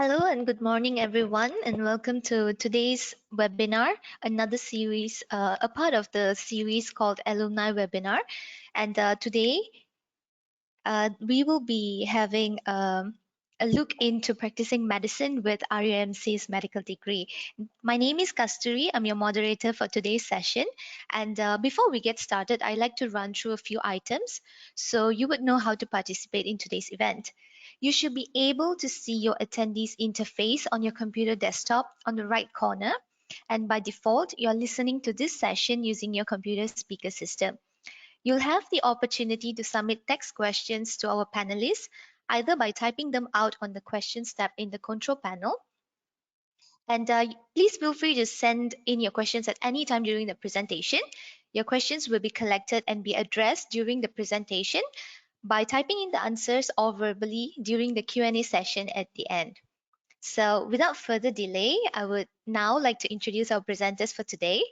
Hello and good morning, everyone, and welcome to today's webinar, another series, a part of the series called Alumni Webinar. And today we will be having a look into practicing medicine with RUMC's medical degree. My name is Kasturi. I'm your moderator for today's session. And before we get started, I'd like to run through a few items so you would know how to participate in today's event. You should be able to see your attendees interface on your computer desktop on the right corner. And by default, you're listening to this session using your computer speaker system. You'll have the opportunity to submit text questions to our panelists, either by typing them out on the questions tab in the control panel. And please feel free to send in your questions at any time during the presentation. Your questions will be collected and be addressed during the presentation by typing in the answers or verbally during the Q&A session at the end. So without further delay, I would now like to introduce our presenters for today.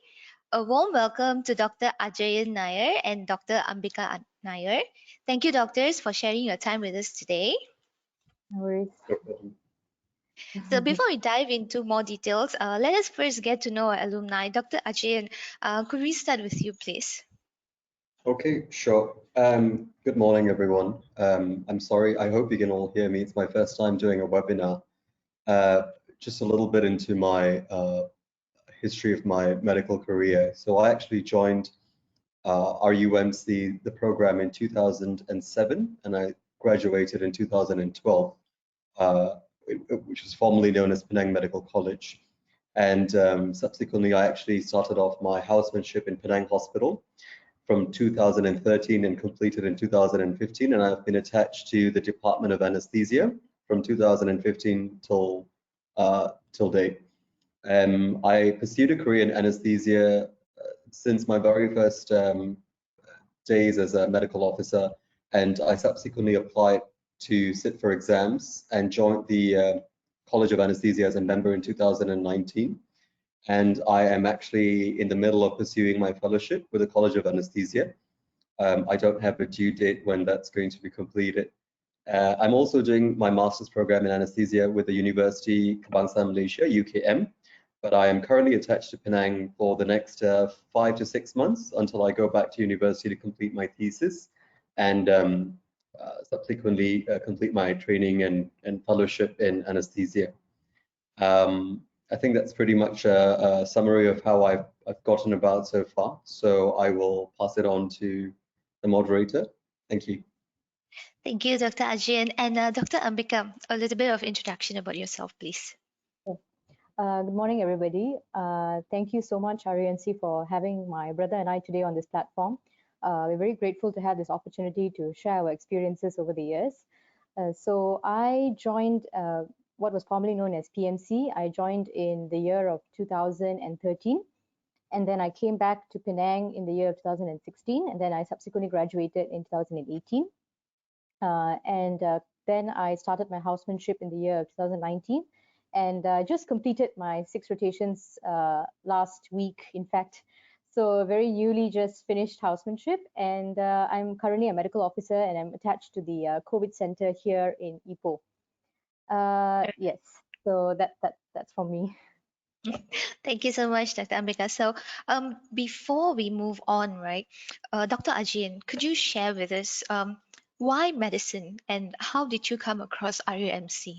A warm welcome to Dr. Ajayan Nair and Dr. Ambika Nair. Thank you, doctors, for sharing your time with us today. No worries. So before we dive into more details, let us first get to know our alumni. Dr. Ajayan, could we start with you, please? Okay, sure. Good morning, everyone. I'm sorry, I hope you can all hear me. It's my first time doing a webinar. Just a little bit into my history of my medical career. So I actually joined RUMC, the program, in 2007, and I graduated in 2012, which was formerly known as Penang Medical College. And subsequently, I actually started off my housemanship in Penang Hospital from 2013 and completed in 2015, and I've been attached to the Department of Anesthesia from 2015 till date. I pursued a career in anesthesia since my very first days as a medical officer, and I subsequently applied to sit for exams and joined the College of Anesthesia as a member in 2019. And I am actually in the middle of pursuing my fellowship with the College of Anesthesia. I don't have a due date when that's going to be completed. I'm also doing my master's program in anesthesia with the University Kebangsaan Malaysia, UKM, but I am currently attached to Penang for the next 5 to 6 months until I go back to university to complete my thesis and subsequently complete my training and fellowship in anesthesia. I think that's pretty much a summary of how I've gotten about so far. So I will pass it on to the moderator. Thank you. Thank you, Dr. Ajayan. And Dr. Ambika, a little bit of introduction about yourself, please. Good morning, everybody. Thank you so much, RUMC, for having my brother and I today on this platform. We're very grateful to have this opportunity to share our experiences over the years. So I joined what was formerly known as PMC. I joined in the year of 2013, and then I came back to Penang in the year of 2016, and then I subsequently graduated in 2018. Then I started my housemanship in the year of 2019, and just completed my 6 rotations last week, in fact. So very newly just finished housemanship, and I'm currently a medical officer, and I'm attached to the COVID center here in Ipoh. Yes, so that's from me. Thank you so much, Dr. Ambika. So before we move on, right, Dr. Ajayan, could you share with us why medicine and how did you come across RUMC?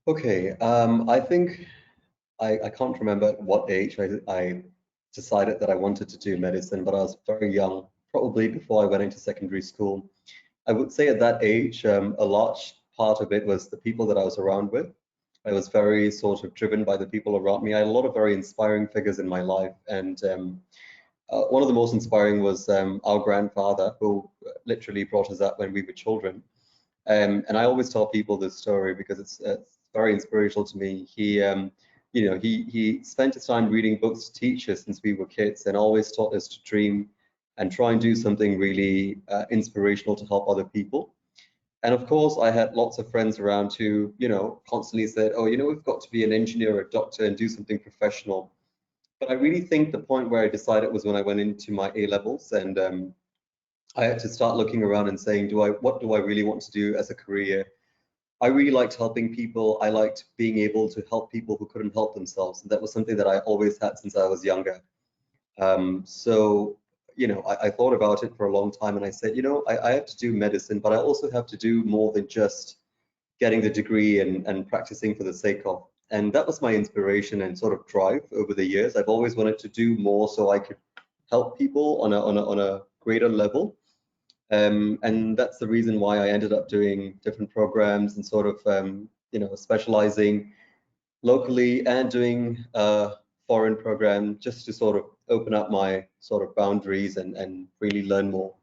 Okay, I think I can't remember at what age I decided that I wanted to do medicine, but I was very young, probably before I went into secondary school. I would say at that age, a large part of it was the people that I was around with. I was very sort of driven by the people around me. I had a lot of very inspiring figures in my life, and one of the most inspiring was our grandfather, who literally brought us up when we were children. And I always tell people this story because it's very inspirational to me. He spent his time reading books to teach us since we were kids, and always taught us to dream and try and do something really inspirational to help other people. And of course, I had lots of friends around who, constantly said, oh, we've got to be an engineer or a doctor and do something professional. But I really think the point where I decided was when I went into my A-levels, and I had to start looking around and saying, what do I really want to do as a career? I really liked helping people. I liked being able to help people who couldn't help themselves. And that was something that I always had since I was younger. So, I thought about it for a long time and I said, I have to do medicine, but I also have to do more than just getting the degree and practicing for the sake of. And that was my inspiration and sort of drive over the years. I've always wanted to do more so I could help people on a greater level. And that's the reason why I ended up doing different programs and sort of, specializing locally and doing a foreign program just to sort of open up my sort of boundaries and really learn more.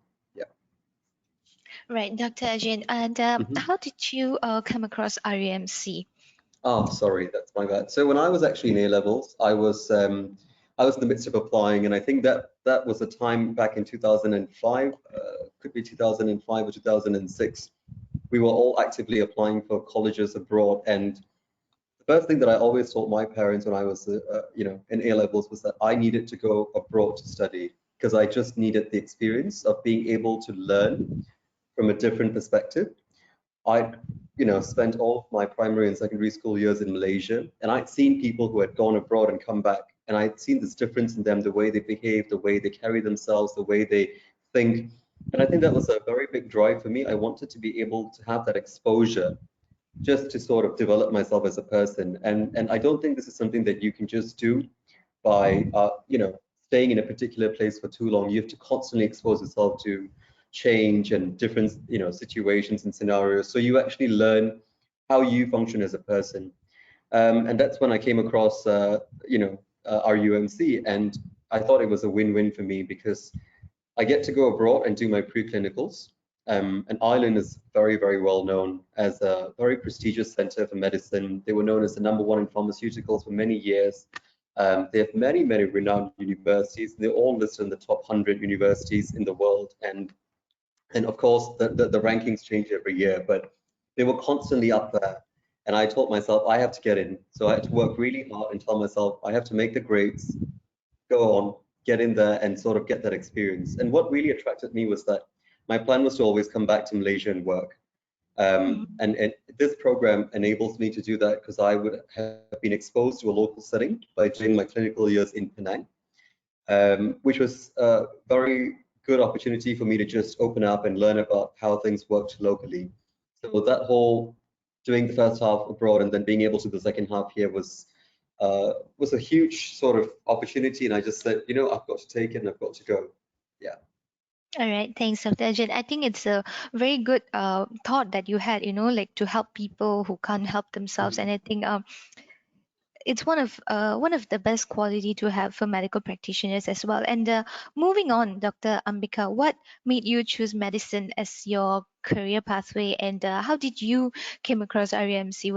Yeah. Right, Dr. Ajayan. And Mhm. how did you come across RUMC? Oh, sorry, that's my bad. So when I was actually in A levels, I was in the midst of applying, and I think that was a time back in 2005, could be 2005 or 2006. We were all actively applying for colleges abroad, and the first thing that I always told my parents when I was, in A levels was that I needed to go abroad to study because I just needed the experience of being able to learn from a different perspective. I'd, spent all of my primary and secondary school years in Malaysia, and I'd seen people who had gone abroad and come back, and I'd seen this difference in them, the way they behave, the way they carry themselves, the way they think. And I think that was a very big drive for me. I wanted to be able to have that exposure just to sort of develop myself as a person. And I don't think this is something that you can just do by staying in a particular place for too long. You have to constantly expose yourself to change and different situations and scenarios, so you actually learn how you function as a person. And that's when I came across RUMC, and I thought it was a win-win for me because I get to go abroad and do my preclinicals. And Ireland is very, very well known as a very prestigious center for medicine. They were known as the #1 in pharmaceuticals for many years. They have many, many renowned universities. They're all listed in the top 100 universities in the world. And of course, the rankings change every year, but they were constantly up there. And I told myself, I have to get in. So I had to work really hard and tell myself, I have to make the grades, go on, get in there and sort of get that experience. And what really attracted me was that my plan was to always come back to Malaysia and work. And this program enables me to do that because I would have been exposed to a local setting by doing my clinical years in Penang, which was a very good opportunity for me to just open up and learn about how things worked locally. So that whole doing the first half abroad and then being able to do the second half here was a huge sort of opportunity, and I just said, I've got to take it and I've got to go. Yeah. All right, thanks, Dr. Ajayan. I think it's a very good thought that you had, like to help people who can't help themselves. Mhm. And I think it's one of the best quality to have for medical practitioners as well. And moving on, Dr. Ambika, what made you choose medicine as your career pathway, and how did you came across RMC?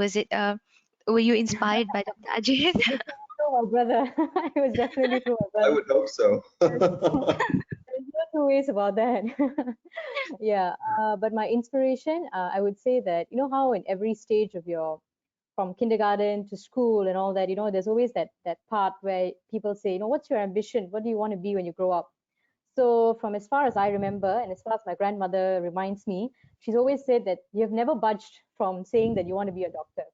Were you inspired by Dr. Ajay? It was through my brother. It was definitely through my I brother. would hope so. There's no two ways about that. Yeah, but my inspiration, I would say that, how in every stage of your, from kindergarten to school and all that, there's always that part where people say, what's your ambition? What do you want to be when you grow up? So from as far as I remember, and as far as my grandmother reminds me, she's always said that you have never budged from saying that you want to be a doctor.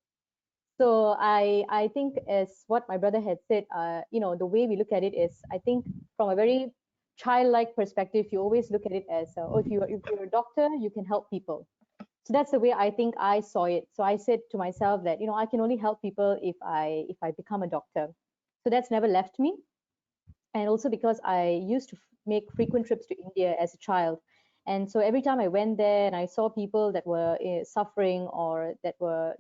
So I think as what my brother had said, the way we look at it is, I think from a very childlike perspective, you always look at it as, oh, if you're a doctor, you can help people. So that's the way I think I saw it. So I said to myself that, I can only help people if I become a doctor. So that's never left me. And also because I used to make frequent trips to India as a child. And so every time I went there and I saw people that were suffering, or that were,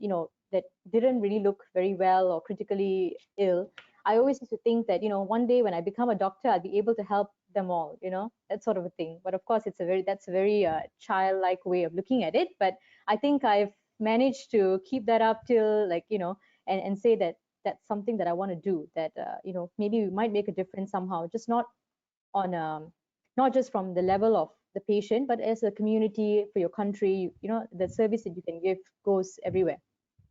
that didn't really look very well or critically ill, I always used to think that, one day when I become a doctor, I'll be able to help them all, that sort of a thing. But of course, that's a very childlike way of looking at it. But I think I've managed to keep that up till, like, and say that that's something that I want to do, that maybe we might make a difference somehow, just not on not just from the level of the patient, but as a community, for your country. The service that you can give goes everywhere,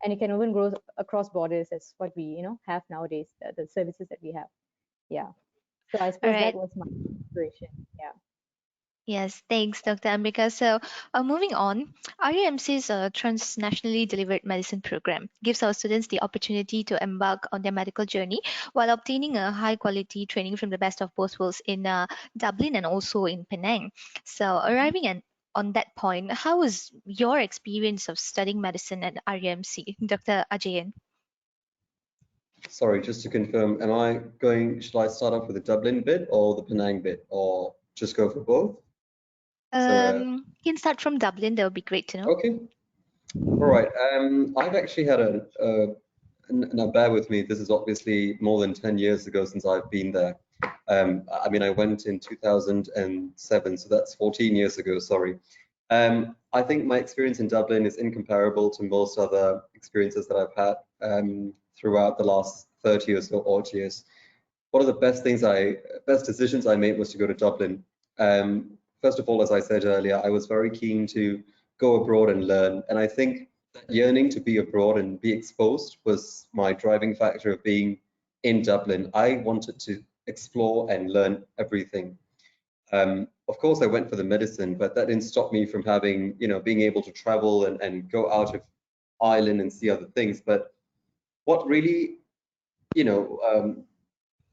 and it can even grow across borders, as what we have nowadays, the services that we have. Yeah, so I All suppose that right. was my inspiration. Yeah. Yes, thanks, Dr. Ambika. So, moving on, RUMC's transnationally delivered medicine program gives our students the opportunity to embark on their medical journey while obtaining a high quality training from the best of both worlds in Dublin and also in Penang. So, on that point, how was your experience of studying medicine at RUMC, Dr. Ajayan? Sorry, just to confirm, should I start off with the Dublin bit or the Penang bit, or just go for both? So, You can start from Dublin. That would be great to know. okay, all right. I've actually had now bear with me, this is obviously more than 10 years ago since I've been there. I mean, I went in 2007, so that's 14 years ago, sorry. I think my experience in Dublin is incomparable to most other experiences that I've had throughout the last 30 or so odd years. One of the best decisions I made was to go to Dublin. First of all, as I said earlier, I was very keen to go abroad and learn, and I think that yearning to be abroad and be exposed was my driving factor of being in Dublin. I wanted to explore and learn everything. Of course, I went for the medicine, but that didn't stop me from having, being able to travel and go out of Ireland and see other things. But what really,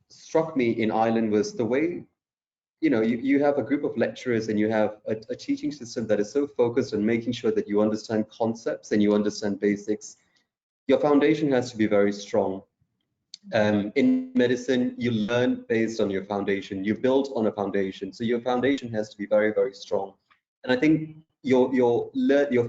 struck me in Ireland was the way, you have a group of lecturers and you have a teaching system that is so focused on making sure that you understand concepts and you understand basics. Your foundation has to be very strong. In medicine, you learn based on your foundation. You build on a foundation, so your foundation has to be very, very strong. And I think your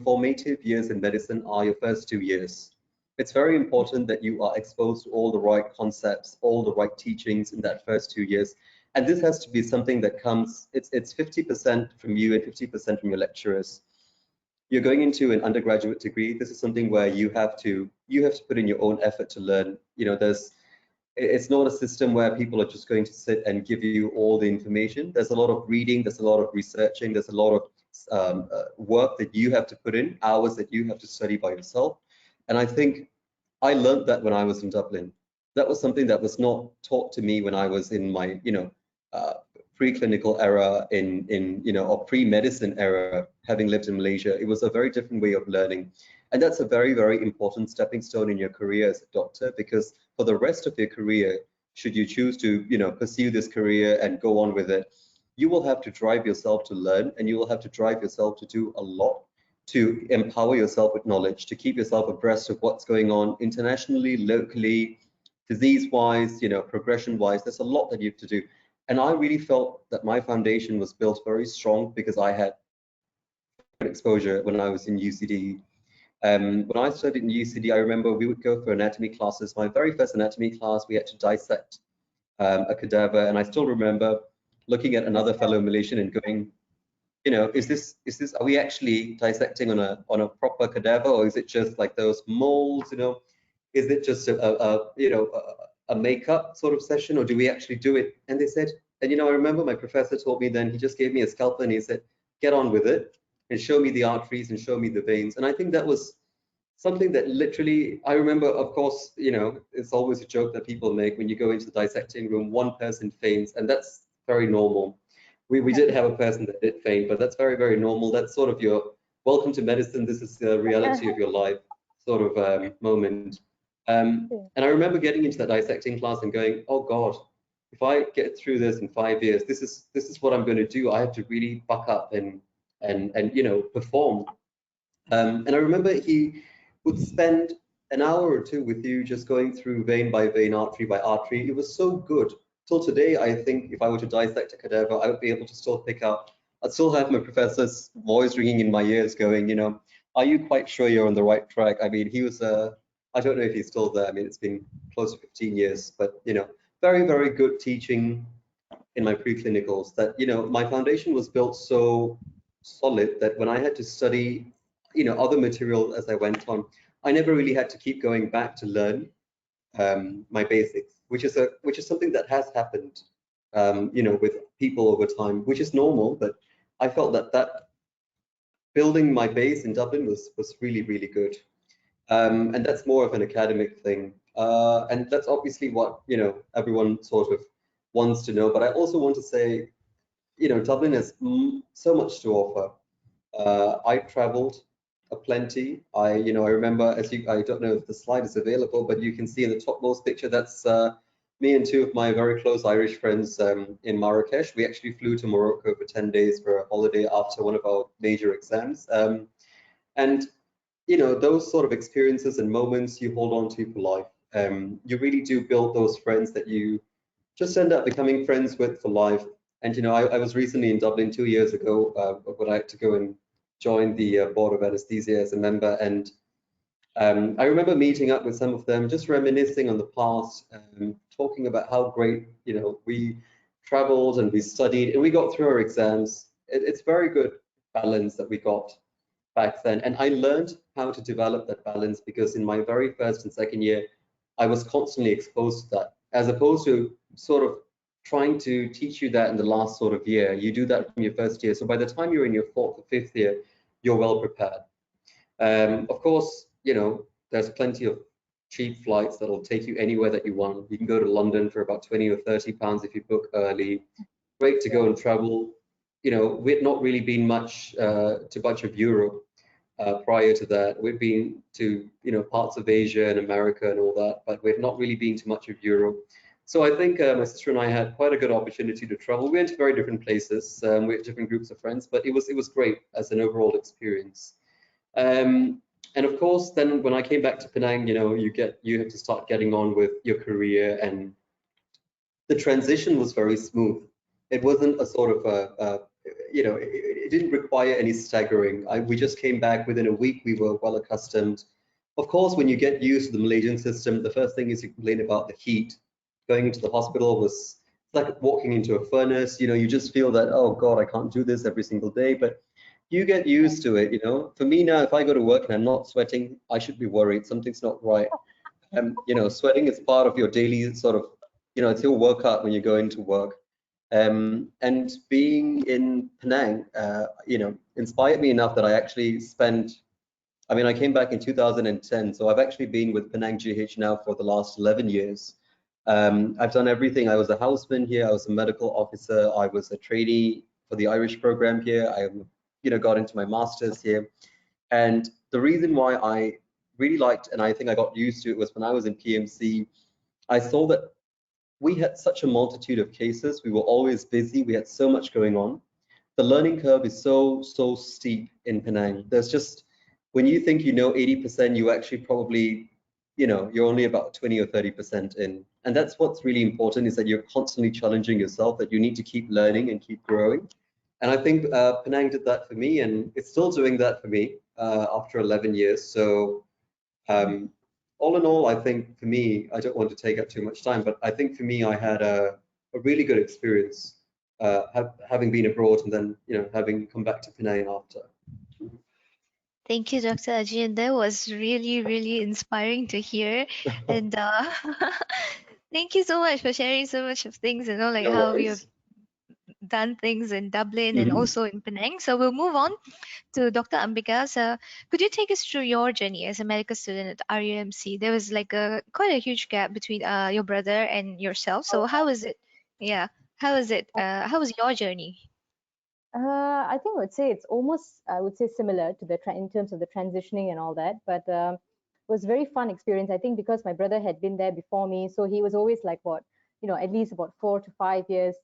formative years in medicine are your first 2 years. It's very important that you are exposed to all the right concepts, all the right teachings in that first 2 years. And this has to be something that comes. It's 50% from you and 50% from your lecturers. You're going into an undergraduate degree. This is something where you have to put in your own effort to learn. It's not a system where people are just going to sit and give you all the information. There's a lot of reading, there's a lot of researching, there's a lot of work that you have to put in, hours that you have to study by yourself. And I think I learned that when I was in Dublin. That was something that was not taught to me when I was in my, uh, preclinical era or pre-medicine era, having lived in Malaysia. It was a very different way of learning. And that's a very, very important stepping stone in your career as a doctor, because for the rest of your career, should you choose to, pursue this career and go on with it, you will have to drive yourself to learn, and you will have to drive yourself to do a lot to empower yourself with knowledge, to keep yourself abreast of what's going on internationally, locally, disease-wise, progression-wise. There's a lot that you have to do. And I really felt that my foundation was built very strong because I had exposure when I was in UCD. When I studied in UCD, I remember we would go for anatomy classes. My very first anatomy class, we had to dissect a cadaver, and I still remember looking at another fellow Malaysian and going, are we actually dissecting on a proper cadaver, or is it just like those molds? Is it just a makeup sort of session, or do we actually do it? And they said, and I remember my professor told me then, he just gave me a scalpel and he said, get on with it and show me the arteries and show me the veins. And I think that was something that literally, I remember, of course, it's always a joke that people make when you go into the dissecting room, one person faints, and that's very normal. We did have a person that did faint, but that's very, very normal. That's sort of your welcome to medicine. This is the reality of your life sort of moment. And I remember getting into that dissecting class and going, oh God, if I get through this in 5 years, this is what I'm going to do. I have to really buck up and perform. And I remember he would spend an hour or two with you just going through vein by vein, artery by artery. It was so good. Till today, I think if I were to dissect a cadaver, I would be able to still pick out. I'd still have my professor's voice ringing in my ears going, are you quite sure you're on the right track? I mean, he was, I don't know if he's still there. I mean, it's been close to 15 years, but, very, very good teaching in my preclinicals that, my foundation was built so solid that when I had to study, other material as I went on, I never really had to keep going back to learn my basics, which is something that has happened, with people over time, which is normal. But I felt that building my base in Dublin was really, really good, and that's more of an academic thing, and that's obviously what everyone sort of wants to know. But I also want to say, Dublin has so much to offer. I traveled plenty. I remember, I don't know if the slide is available, but you can see in the topmost picture, that's me and two of my very close Irish friends in Marrakesh. We actually flew to Morocco for 10 days for a holiday after one of our major exams. And those sort of experiences and moments you hold on to for life. You really do build those friends that you just end up becoming friends with for life. And I was recently in Dublin 2 years ago when I had to go and join the board of anesthesia as a member. And I remember meeting up with some of them, just reminiscing on the past, talking about how great, we traveled and we studied and we got through our exams. It's very good balance that we got back then. And I learned how to develop that balance because in my very first and second year, I was constantly exposed to that, as opposed to sort of trying to teach you that in the last sort of year. You do that from your first year. So by the time you're in your fourth or fifth year, you're well prepared. Of course, there's plenty of cheap flights that'll take you anywhere that you want. You can go to London for about 20 or 30 pounds if you book early. Great to go and travel. We'd not really been much to much of Europe prior to that. We've been to parts of Asia and America and all that, but we've not really been to much of Europe. So I think my sister and I had quite a good opportunity to travel. We went to very different places. We had different groups of friends, but it was great as an overall experience. And of course, then when I came back to Penang, you have to start getting on with your career, and the transition was very smooth. It wasn't a sort of it didn't require any staggering. We just came back within a week. We were well accustomed. Of course, when you get used to the Malaysian system, the first thing is you complain about the heat. Going into the hospital was like walking into a furnace. You just feel that, oh God, I can't do this every single day. But you get used to it. For me now, if I go to work and I'm not sweating, I should be worried. Something's not right. Sweating is part of your daily sort of, it's your workout when you go into work. And being in Penang, inspired me enough that I actually I came back in 2010, so I've actually been with Penang GH now for the last 11 years. I've done everything. I was a houseman here, I was a medical officer, I was a trainee for the Irish program here, I got into my master's here. And the reason why I really liked, and I think I got used to it, was when I was in PMC, I saw that we had such a multitude of cases. We were always busy. We had so much going on. The learning curve is so steep in Penang. There's just, when you think 80%, you actually probably, you're only about 20 or 30% in. And that's what's really important, is that you're constantly challenging yourself, that you need to keep learning and keep growing. And I think Penang did that for me, and it's still doing that for me after 11 years. So all in all, I think for me, I don't want to take up too much time, but I think for me, I had a really good experience having been abroad and then, having come back to Penang after. Thank you, Dr. Ajayan. That was really, really inspiring to hear. And thank you so much for sharing so much of things, like No how you have worries. done things in Dublin and also in Penang. So we'll move on to Dr. Ambika. So could you take us through your journey as a medical student at RUMC? There was like quite a huge gap between your brother and yourself. So how is it? Yeah. How is it? How was your journey? I think I would say it's almost, I would say, similar to in terms of the transitioning and all that. But it was a very fun experience. I think because my brother had been there before me, so he was always like at least about 4 to 5 years.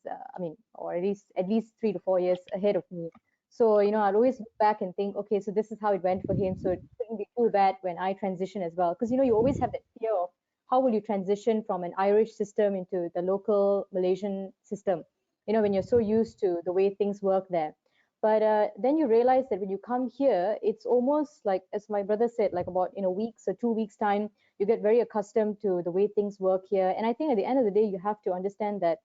Or at least 3 to 4 years ahead of me. So I'd always look back and think, okay, so this is how it went for him. So it couldn't be too bad when I transition as well, because you always have that fear of how will you transition from an Irish system into the local Malaysian system, when you're so used to the way things work there. But then you realize that when you come here, it's almost like, as my brother said, like about in a week's or 2 weeks time, you get very accustomed to the way things work here. And I think at the end of the day, you have to understand that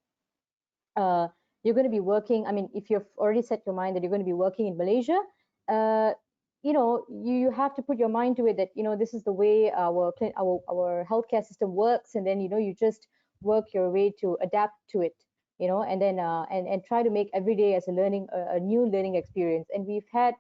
you're going to be working. If you've already set your mind that you're going to be working in Malaysia, you have to put your mind to it that this is the way our healthcare system works, and then you just work your way to adapt to it, and then and try to make every day as a new learning experience. And we've had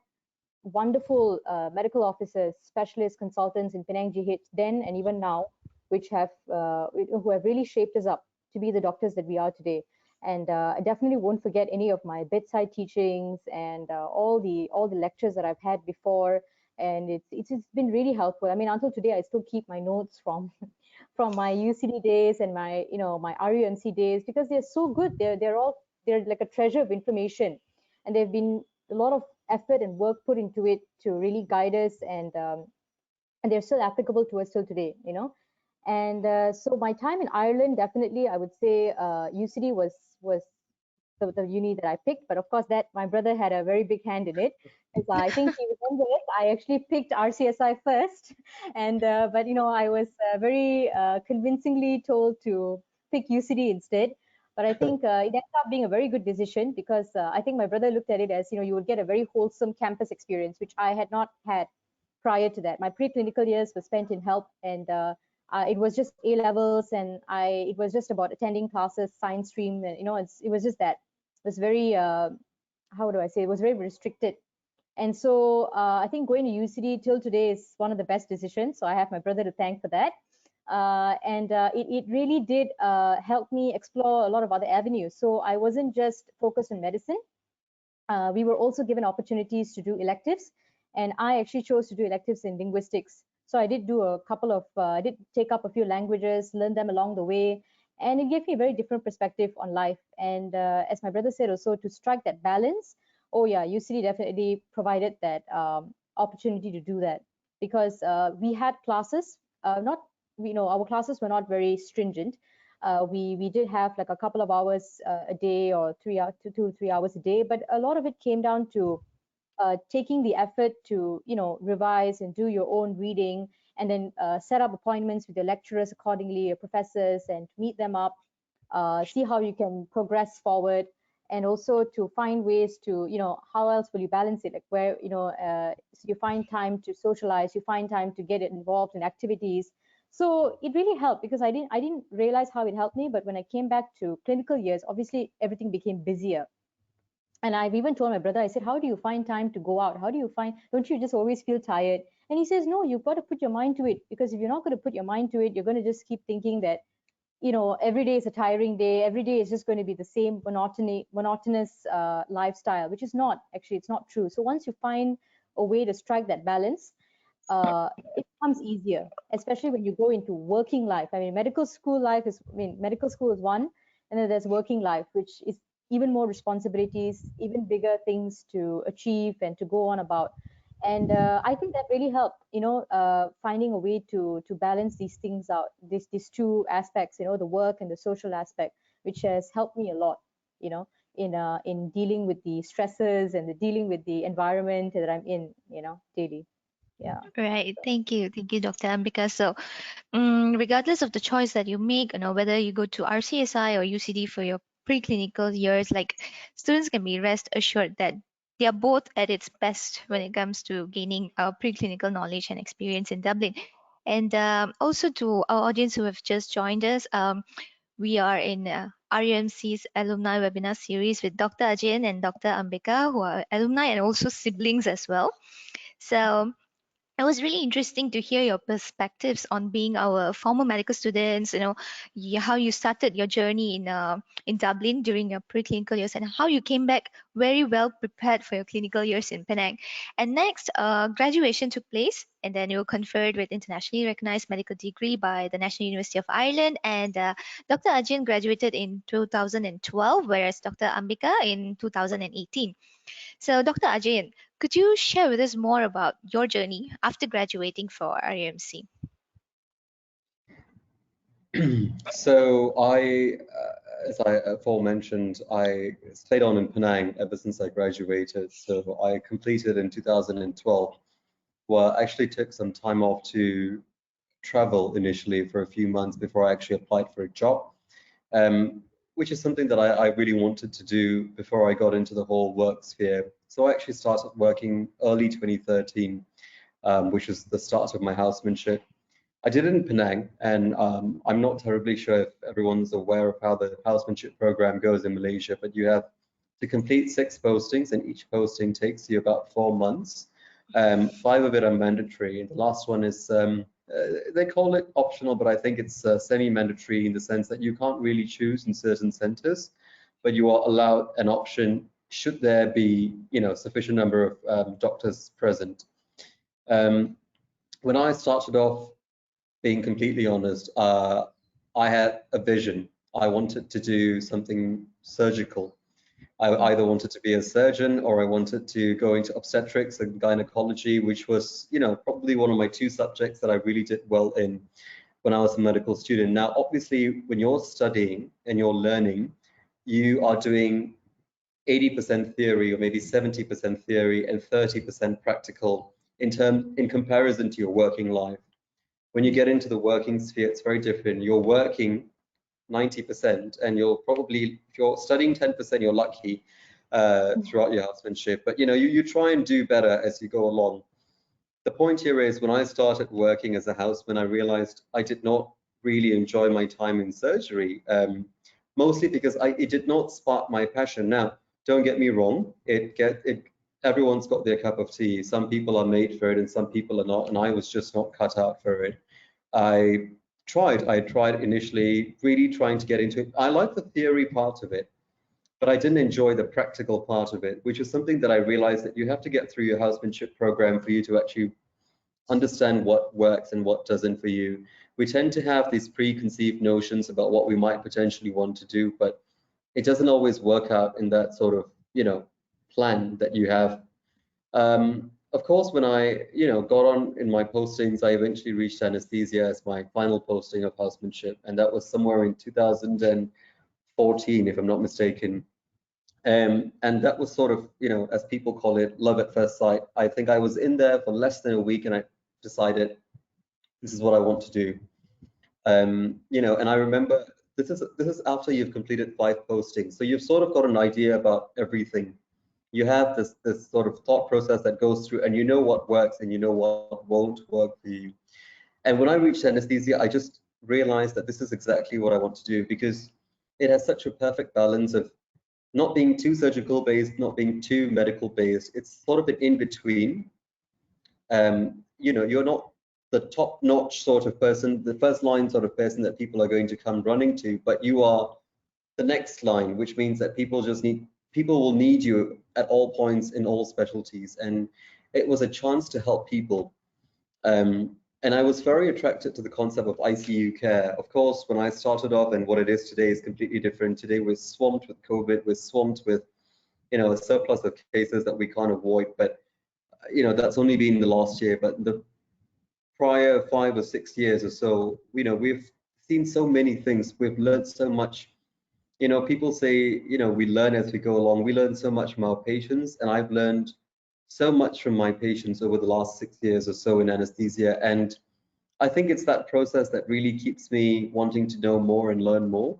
wonderful medical officers, specialists, consultants in Penang GH then and even now, which have who have really shaped us up to be the doctors that we are today. And I definitely won't forget any of my bedside teachings and all the lectures that I've had before. And it's been really helpful. I mean, until today, I still keep my notes from from my UCD days and my my RUMC days, because they're so good. They're like a treasure of information, and they've been a lot of effort and work put into it to really guide us, and they're still applicable to us till today. And so my time in Ireland, definitely, I would say UCD was the uni that I picked. But of course, that my brother had a very big hand in it. Because I think he remembers I actually picked RCSI first, and but I was very convincingly told to pick UCD instead. But I think it ended up being a very good decision, because I think my brother looked at it as you would get a very wholesome campus experience, which I had not had prior to that. My preclinical years were spent in health, and it was just A levels, and it was just about attending classes, science stream, and it was just that. It was very how do I say? It was very restricted. And so I think going to UCD till today is one of the best decisions. So I have my brother to thank for that. And it really did help me explore a lot of other avenues. So I wasn't just focused on medicine. We were also given opportunities to do electives, and I actually chose to do electives in linguistics. So I did do a couple of, I did take up a few languages, learn them along the way, and it gave me a very different perspective on life. And as my brother said also, to strike that balance, oh yeah, UCD definitely provided that opportunity to do that, because we had classes, not, our classes were not very stringent. We did have like a couple of hours a day, or 3 hours, 2 to 3 hours a day, but a lot of it came down to taking the effort to revise and do your own reading, and then set up appointments with your lecturers accordingly, your professors, and to meet them up, see how you can progress forward, and also to find ways to how else will you balance it, like where so you find time to socialize, you find time to get involved in activities. So it really helped, because I didn't realize how it helped me, but when I came back to clinical years, obviously everything became busier. And I've even told my brother, I said, how do you find time to go out? How do you find, don't you just always feel tired? And he says, no, you've got to put your mind to it, because if you're not going to put your mind to it, you're going to just keep thinking that every day is a tiring day, every day is just going to be the same monotonous lifestyle, which is not, actually it's not true. So once you find a way to strike that balance, it becomes easier, especially when you go into working life. I mean, medical school is one, and then there's working life, which is even more responsibilities, even bigger things to achieve and to go on about. And I think that really helped, finding a way to balance these things out, these two aspects, the work and the social aspect, which has helped me a lot, in dealing with the stresses and the dealing with the environment that I'm in, daily. Yeah. Right. Thank you, Dr. Ambika. So, regardless of the choice that you make, whether you go to RCSI or UCD for your preclinical years, like students can be rest assured that they are both at its best when it comes to gaining preclinical knowledge and experience in Dublin. And also to our audience who have just joined us, we are in RUMC's alumni webinar series with Dr. Ajayan and Dr. Ambika, who are alumni and also siblings as well. So it was really interesting to hear your perspectives on being our former medical students, how you started your journey in Dublin during your preclinical years, and how you came back very well prepared for your clinical years in Penang. And next, graduation took place, and then you were conferred with internationally recognized medical degree by the National University of Ireland, and Dr. Ajayan graduated in 2012, whereas Dr. Ambika in 2018. So, Dr. Ajayan, could you share with us more about your journey after graduating for RUMC? So as I aforementioned, I stayed on in Penang ever since I graduated. So I completed in 2012. Well, I actually took some time off to travel initially for a few months before I actually applied for a job, which is something that I really wanted to do before I got into the whole work sphere. So I actually started working early 2013, which was the start of my housemanship. I did it in Penang, and I'm not terribly sure if everyone's aware of how the housemanship program goes in Malaysia, but you have to complete 6 postings, and each posting takes you about 4 months. 5 of it are mandatory, and the last one is, they call it optional, but I think it's semi-mandatory in the sense that you can't really choose in certain centers. but you are allowed an option should there be, sufficient number of doctors present. When I started off, being completely honest, I had a vision. I wanted to do something surgical. I either wanted to be a surgeon or I wanted to go into obstetrics and gynecology, which was, probably one of my two subjects that I really did well in when I was a medical student. Now, obviously, when you're studying and you're learning, you are doing 80% theory or maybe 70% theory and 30% practical in comparison to your working life. When you get into the working sphere, it's very different. You're working 90% and you're probably, if you're studying 10%, you're lucky throughout your housemanship, but you try and do better as you go along. The point here is, when I started working as a houseman, I realized I did not really enjoy my time in surgery, mostly because it did not spark my passion. Now, don't get me wrong, everyone's got their cup of tea. Some people are made for it and some people are not, and I was just not cut out for it. I tried initially, really trying to get into it. I like the theory part of it, but I didn't enjoy the practical part of it, which is something that I realized that you have to get through your housemanship program for you to actually understand what works and what doesn't for you. We tend to have these preconceived notions about what we might potentially want to do, but it doesn't always work out in that sort of, plan that you have. Of course, when I, got on in my postings, I eventually reached anesthesia as my final posting of housemanship, and that was somewhere in 2014, if I'm not mistaken. And that was sort of, as people call it, love at first sight. I think I was in there for less than a week, and I decided this is what I want to do. And I remember this is after you've completed 5 postings, so you've sort of got an idea about everything. You have this sort of thought process that goes through, and you know what works and you know what won't work for you. And when I reached anesthesia, I just realized that this is exactly what I want to do, because it has such a perfect balance of not being too surgical based, not being too medical based. It's sort of an in between. You're not the top notch sort of person, the first line sort of person that people are going to come running to, but you are the next line, which means that people will need you at all points in all specialties. And it was a chance to help people. And I was very attracted to the concept of ICU care. Of course, when I started off, and what it is today is completely different. Today we're swamped with COVID, we're swamped with, a surplus of cases that we can't avoid. But, that's only been the last year. But the prior 5 or 6 years or so, we've seen so many things. We've learned so much. People say, we learn as we go along. We learn so much from our patients, and I've learned so much from my patients over the last 6 years or so in anesthesia. And I think it's that process that really keeps me wanting to know more and learn more.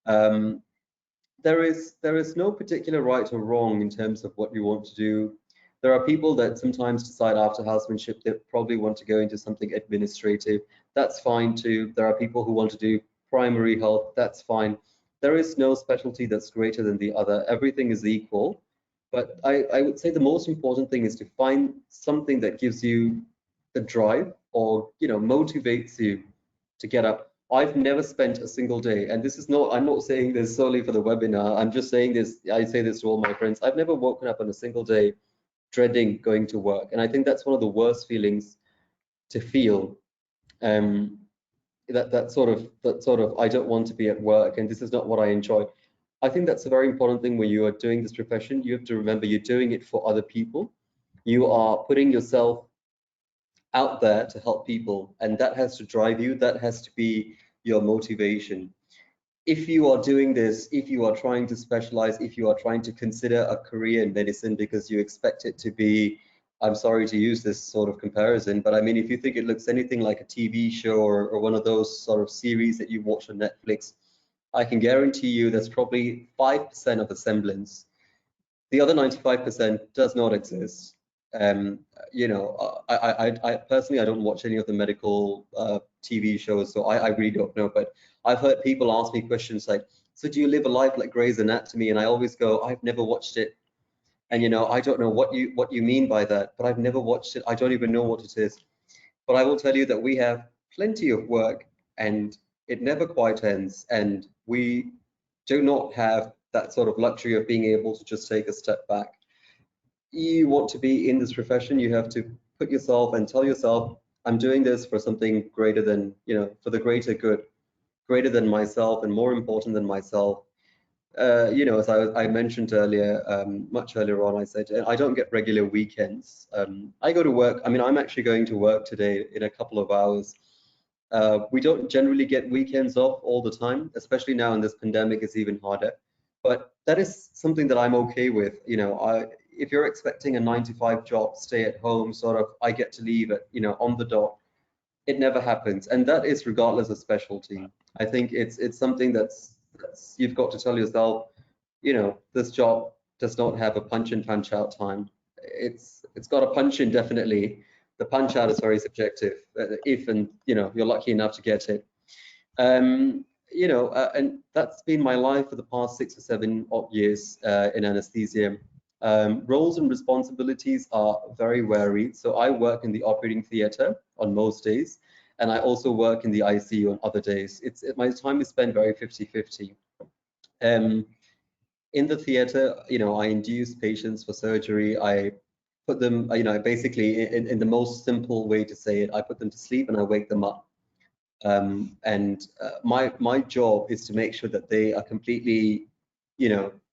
There is no particular right or wrong in terms of what you want to do. There are people that sometimes decide after housemanship they probably want to go into something administrative. That's fine too. There are people who want to do primary health. That's fine. There is no specialty that's greater than the other. Everything is equal. But I would say the most important thing is to find something that gives you the drive or motivates you to get up. I've never spent a single day, and this is not, I'm not saying this solely for the webinar. I'm just saying this, I say this to all my friends. I've never woken up on a single day dreading going to work. And I think that's one of the worst feelings to feel. That sort of I don't want to be at work and this is not what I enjoy. I think that's a very important thing when you are doing this profession. You have to remember you're doing it for other people. You are putting yourself out there to help people, and that has to drive you. That has to be your motivation. If you are doing this, if you are trying to specialize, if you are trying to consider a career in medicine because you expect it to be, I'm sorry to use this sort of comparison, but I mean, if you think it looks anything like a TV show or one of those sort of series that you watch on Netflix, I can guarantee you there's probably 5% of a semblance. The other 95% does not exist. I personally, I don't watch any of the medical TV shows, so I really don't know. But I've heard people ask me questions like, so do you live a life like Grey's Anatomy? And I always go, I've never watched it. And I don't know what you mean by that, but I've never watched it. I don't even know what it is. But I will tell you that we have plenty of work and it never quite ends. And we do not have that sort of luxury of being able to just take a step back. You want to be in this profession, you have to put yourself and tell yourself, I'm doing this for something greater than, for the greater good, greater than myself and more important than myself. As I mentioned earlier, much earlier on, I said I don't get regular weekends. I go to work. I mean, I'm actually going to work today in a couple of hours. We don't generally get weekends off all the time, especially now in this pandemic, it's even harder. But that is something that I'm okay with. If you're expecting a 9 to 5 job, stay at home, sort of, I get to leave at, on the dot. It never happens, and that is regardless of specialty. I think it's something that's you've got to tell yourself, this job does not have a punch in, punch out time. It's got a punch in, definitely. The punch out is very subjective, if and you're lucky enough to get it. And that's been my life for the past 6 or 7 odd years in anesthesia. Roles and responsibilities are very varied. So I work in the operating theatre on most days, and I also work in the ICU on other days. My time is spent very 50-50. In the theatre, I induce patients for surgery. I put them, basically in the most simple way to say it, I put them to sleep and I wake them up. My job is to make sure that they are completely,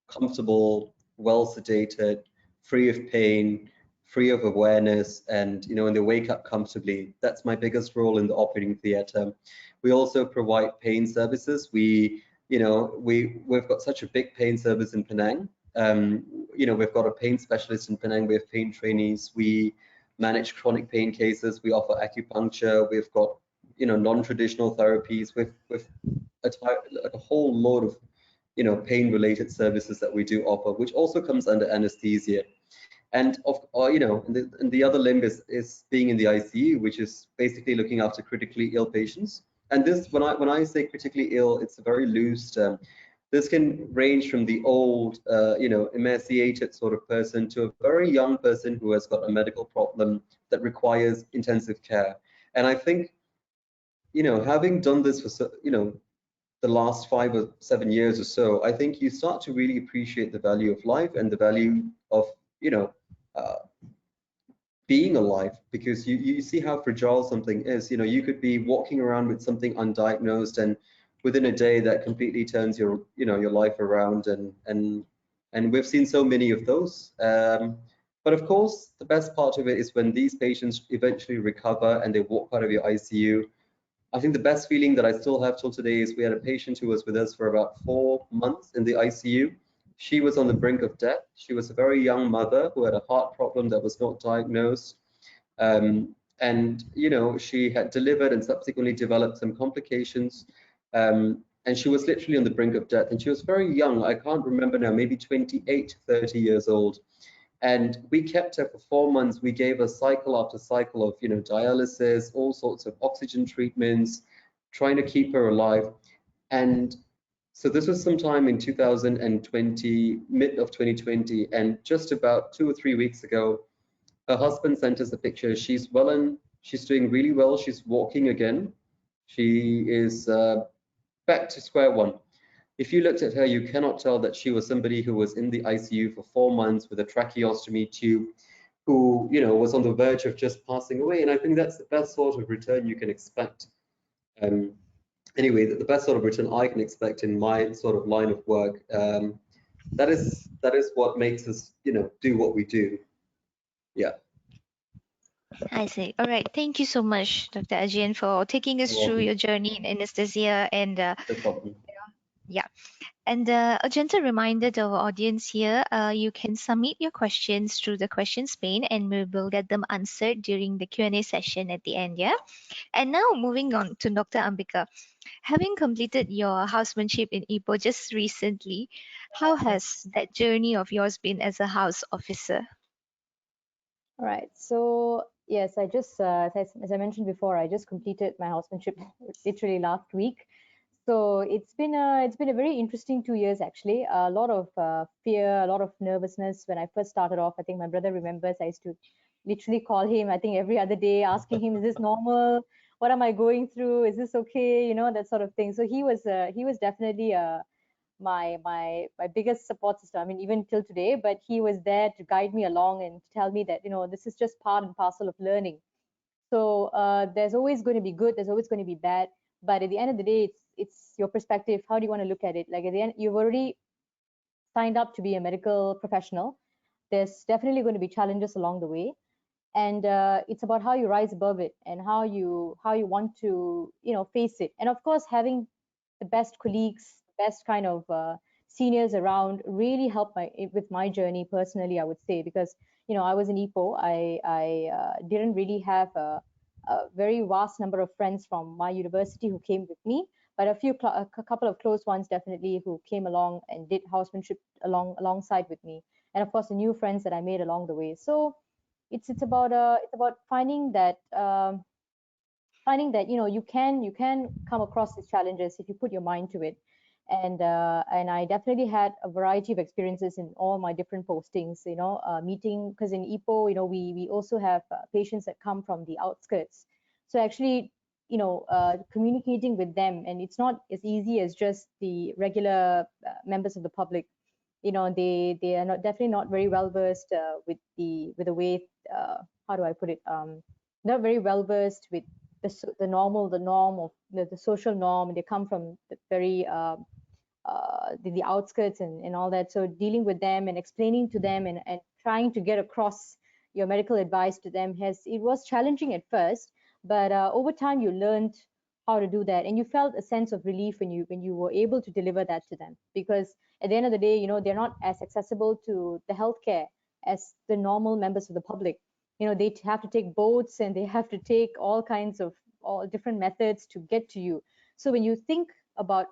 comfortable, well sedated, free of pain, free of awareness, and when they wake up comfortably. That's my biggest role in the operating theatre. We also provide pain services. We've got such a big pain service in Penang. We've got a pain specialist in Penang. We have pain trainees. We manage chronic pain cases. We offer acupuncture. We've got non-traditional therapies with a whole load of pain-related services that we do offer, which also comes under anesthesia. And and the other limb is being in the ICU, which is basically looking after critically ill patients. And this, when I say critically ill, it's a very loose term. This can range from the old, emaciated sort of person to a very young person who has got a medical problem that requires intensive care. And I think, having done this for, the last 5 or 7 years or so, I think you start to really appreciate the value of life and the value of, being alive, because you see how fragile something is. You could be walking around with something undiagnosed, and within a day that completely turns your life around, and we've seen so many of those. But of course, the best part of it is when these patients eventually recover and they walk out of your ICU. I think the best feeling that I still have till today is we had a patient who was with us for about 4 months in the ICU. She was on the brink of death. She was a very young mother who had a heart problem that was not diagnosed. And she had delivered and subsequently developed some complications. And she was literally on the brink of death. And she was very young. I can't remember now, maybe 28, 30 years old. And we kept her for 4 months. We gave her cycle after cycle of, dialysis, all sorts of oxygen treatments, trying to keep her alive. And so this was sometime in 2020, mid of 2020, and just about 2 or 3 weeks ago, her husband sent us a picture. She's well and she's doing really well. She's walking again. She is back to square one. If you looked at her, you cannot tell that she was somebody who was in the ICU for 4 months with a tracheostomy tube, who was on the verge of just passing away. And I think that's the best sort of return you can expect. Anyway, the best sort of return I can expect in my sort of line of work. That is what makes us, do what we do. Yeah. I see. All right. Thank you so much, Dr. Ajayan, for taking us through your journey in anesthesia. And No problem. yeah. And a gentle reminder to our audience here, you can submit your questions through the questions pane, and we will get them answered during the Q&A session at the end. Yeah. And now moving on to Dr. Ambika. Having completed your housemanship in Ipoh just recently, how has that journey of yours been as a house officer? All right. So yes, I just as I mentioned before, I just completed my housemanship literally last week. So it's been a very interesting 2 years actually. A lot of fear, a lot of nervousness when I first started off. I think my brother remembers I used to literally call him, I think every other day, asking him, "Is this normal? What am I going through? Is this okay?" That sort of thing. So he was definitely my biggest support system. I mean, even till today, but he was there to guide me along and to tell me that, this is just part and parcel of learning. So there's always going to be good, there's always going to be bad, but at the end of the day, it's your perspective. How do you want to look at it? Like at the end, you've already signed up to be a medical professional. There's definitely going to be challenges along the way, and it's about how you rise above it and how you want to face it. And of course, having the best colleagues, best kind of seniors around really helped with my journey personally, I would say, because I was in EPO. I didn't really have a very vast number of friends from my university who came with me, but a couple of close ones definitely who came along and did housemanship alongside with me, and of course the new friends that I made along the way. So it's about finding that you can come across these challenges if you put your mind to it. And I definitely had a variety of experiences in all my different postings, meeting, because in EPO, we also have patients that come from the outskirts. So actually, communicating with them, and it's not as easy as just the regular members of the public. They are definitely not very well versed with the way, how do I put it, not very well versed with the norm of the social norm. They come from the very the outskirts and all that. So dealing with them and explaining to them and trying to get across your medical advice to them, it was challenging at first, but over time you learned how to do that, and you felt a sense of relief when you were able to deliver that to them, because at the end of the day, they're not as accessible to the healthcare as the normal members of the public. They have to take boats, and they have to take all kinds of all different methods to get to you. So when you think about,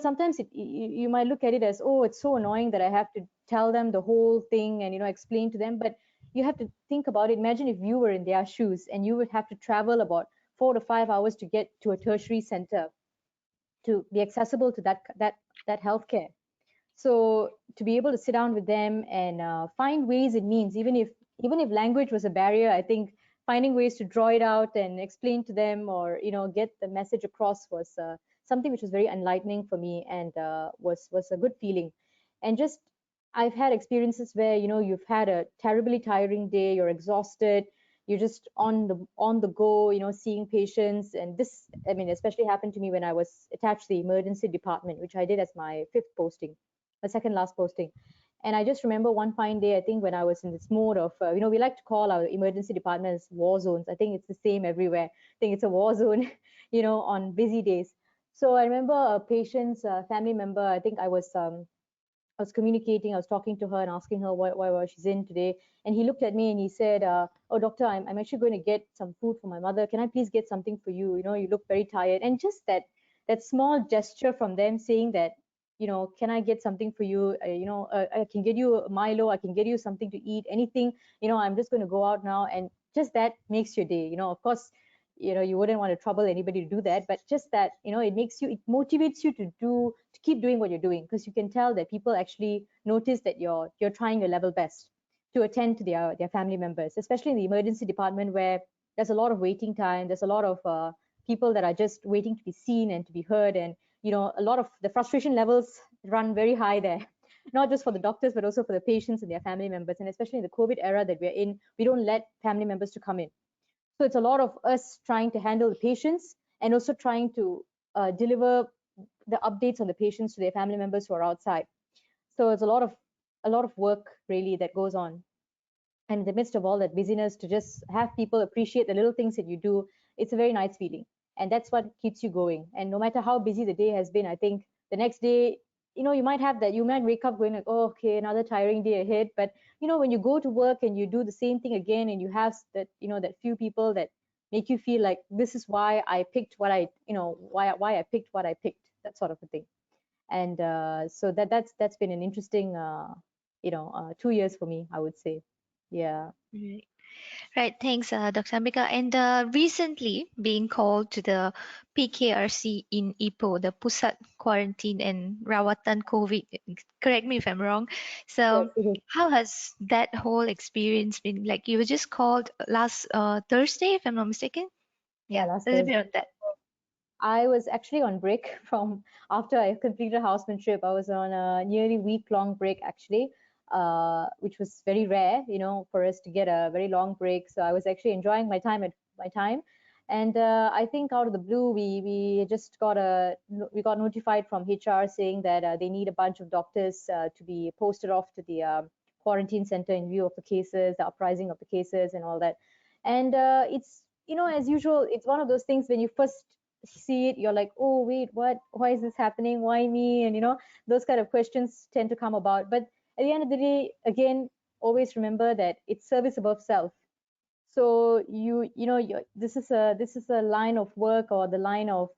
sometimes you might look at it as, oh, it's so annoying that I have to tell them the whole thing and explain to them. But you have to think about it. Imagine if you were in their shoes and you would have to travel about 4 to 5 hours to get to a tertiary center to be accessible to that healthcare. So to be able to sit down with them and find ways and means, even if language was a barrier, I think finding ways to draw it out and explain to them, or get the message across, was something which was very enlightening for me, and was a good feeling. And just, I've had experiences where you've had a terribly tiring day, you're exhausted, you're just on the go, seeing patients. And this, I mean, especially happened to me when I was attached to the emergency department, which I did as my fifth posting, my second last posting. And I just remember one fine day, I think, when I was in this mode of, we like to call our emergency departments war zones. I think it's the same everywhere. I think it's a war zone, on busy days. So I remember a patient's family member. I think I was communicating, I was talking to her and asking her why she's in today. And he looked at me and he said, oh, doctor, I'm actually going to get some food for my mother. Can I please get something for you? You look very tired. And just that small gesture from them saying that, can I get something for you? I can get you Milo, I can get you something to eat, anything, I'm just going to go out now. And just that makes your day. Of course, you wouldn't want to trouble anybody to do that, but just that, it motivates you to keep doing what you're doing, because you can tell that people actually notice that you're trying your level best to attend to their family members, especially in the emergency department, where there's a lot of waiting time. There's a lot of people that are just waiting to be seen and to be heard. And a lot of the frustration levels run very high there, not just for the doctors, but also for the patients and their family members. And especially in the COVID era that we're in, we don't let family members to come in. So it's a lot of us trying to handle the patients, and also trying to deliver the updates on the patients to their family members who are outside. So it's a lot of work really that goes on. And in the midst of all that busyness, to just have people appreciate the little things that you do, it's a very nice feeling. And that's what keeps you going. And no matter how busy the day has been, I think the next day, you might have that, you might wake up going like, oh, okay, another tiring day ahead. But when you go to work and you do the same thing again, and you have that, that few people that make you feel like, this is why I picked what I, why I picked what I picked, that sort of a thing. And so that's been an interesting 2 years for me, I would say. Yeah. Right. Right, thanks, Dr. Ambika. And recently being called to the PKRC in Ipoh, the Pusat Quarantine and Rawatan COVID. Correct me if I'm wrong. Yes, So, it is. how has that whole experience been? Like, you were just called last Thursday, if I'm not mistaken. Yeah, Yeah, last a little Thursday. bit on that. I was actually on break from after I completed housemanship. I was on a nearly week-long break actually, which was very rare, for us to get a very long break. So I was actually enjoying my time. And I think out of the blue, we just we got notified from HR saying that they need a bunch of doctors to be posted off to the quarantine center in view of the cases, the uprising of the cases, and all that. And it's as usual, it's one of those things when you first see it, you're like, oh wait, what? Why is this happening? Why me? And those kind of questions tend to come about. But at the end of the day, again, always remember that it's service above self. So this is a line of work or the line of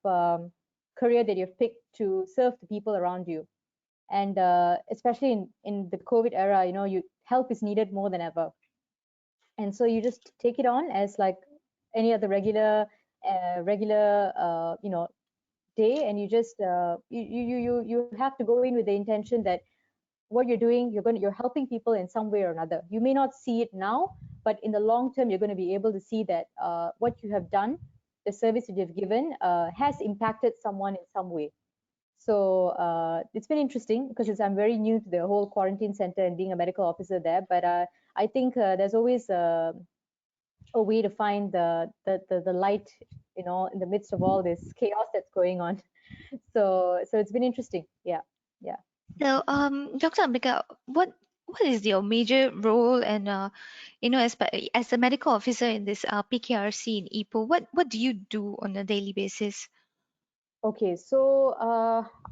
career that you've picked to serve the people around you. And especially in the COVID era, help is needed more than ever. And so you just take it on as like any other regular day, and you just you have to go in with the intention that what you're doing, you're helping people in some way or another. You may not see it now, but in the long term, you're going to be able to see that what you have done, the service that you've given, has impacted someone in some way. So it's been interesting because I'm very new to the whole quarantine center and being a medical officer there. But I think there's always a way to find the light, in the midst of all this chaos that's going on. So it's been interesting. Yeah, yeah. So, Dr. Ambika, what is your major role and as a medical officer in this PKRC in Ipoh, what do you do on a daily basis? Okay, so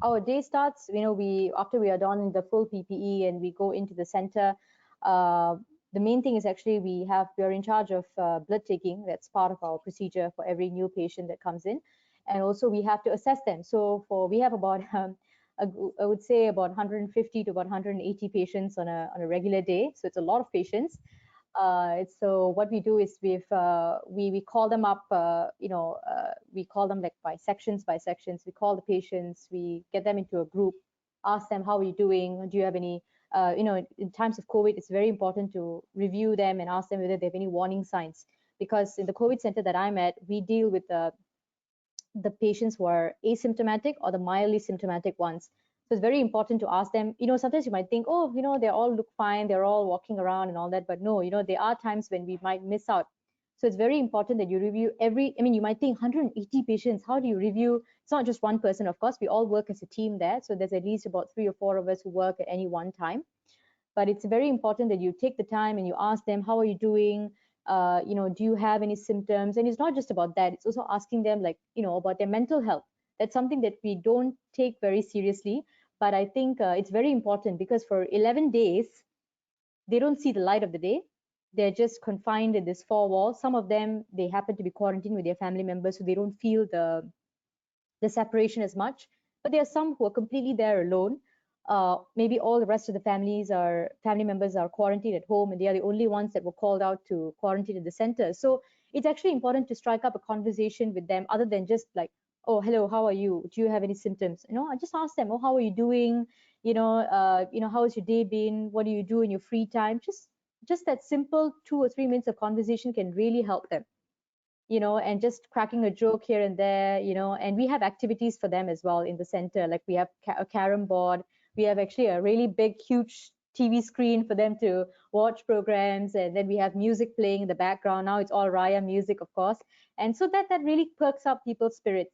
our day starts, we after we are done the full PPE and we go into the center. Uh, the main thing is actually we're in charge of blood taking. That's part of our procedure for every new patient that comes in, and also we have to assess them. So we have about I would say about 150 to about 180 patients on a regular day. So it's a lot of patients. So what we do is we call them up, we call them like by sections. We call the patients, we get them into a group, ask them, how are you doing? Do you have any, in times of COVID, it's very important to review them and ask them whether they have any warning signs. Because in the COVID center that I'm at, we deal with the patients who are asymptomatic or the mildly symptomatic ones. So it's very important to ask them. Sometimes you might think, oh, they all look fine, they're all walking around and all that. But no, there are times when we might miss out. So it's very important that you review you might think 180 patients, how do you review? It's not just one person, of course. We all work as a team there. So there's at least about 3 or 4 of us who work at any one time. But it's very important that you take the time and you ask them, how are you doing? Do you have any symptoms? And it's not just about that. It's also asking them, like, about their mental health. That's something that we don't take very seriously. But I think it's very important because for 11 days, they don't see the light of the day. They're just confined in this 4 walls. Some of them, they happen to be quarantined with their family members, so they don't feel the separation as much. But there are some who are completely there alone. Maybe all the rest of the family members are quarantined at home, and they are the only ones that were called out to quarantine at the center. So it's actually important to strike up a conversation with them, other than just like, oh, hello, how are you? Do you have any symptoms? I just ask them, oh, how are you doing? How has your day been? What do you do in your free time? Just that simple 2 or 3 minutes of conversation can really help them. And just cracking a joke here and there, and we have activities for them as well in the center. Like we have a carom board. We have actually a really big, huge TV screen for them to watch programs. And then we have music playing in the background. Now it's all Raya music, of course. And so that really perks up people's spirits,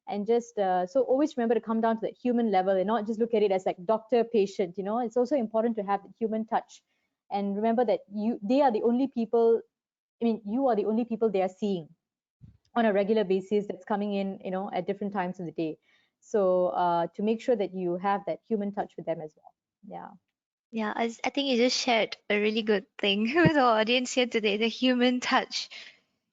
and just so always remember to come down to the human level and not just look at it as like doctor patient. It's also important to have the human touch, and remember that they are the only people. You are the only people they are seeing on a regular basis that's coming in, at different times of the day. So to make sure that you have that human touch with them as well. Yeah. Yeah, I think you just shared a really good thing with our audience here today, the human touch.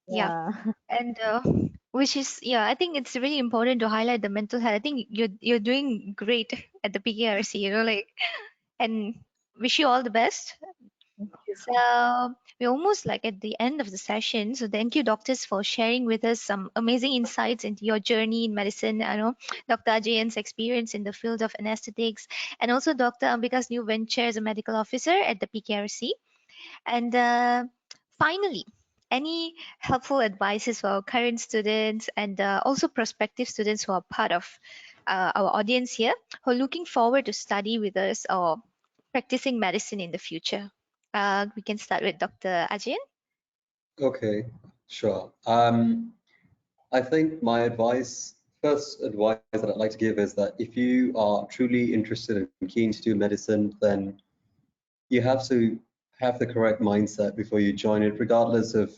Yeah, Yeah. and which is, yeah, I think it's really important to highlight the mental health. I think you're doing great at the PKRC, like, and wish you all the best. So we're almost like at the end of the session. So thank you, doctors, for sharing with us some amazing insights into your journey in medicine. I know Dr. Ajayan's experience in the field of anesthetics, and also Dr. Ambika's new venture as a medical officer at the PKRC. And finally, any helpful advices for our current students and also prospective students who are part of our audience here, who are looking forward to study with us or practicing medicine in the future? We can start with Dr. Ajayan. Okay, sure. I think my first advice that I'd like to give is that if you are truly interested and keen to do medicine, then you have to have the correct mindset before you join it, regardless of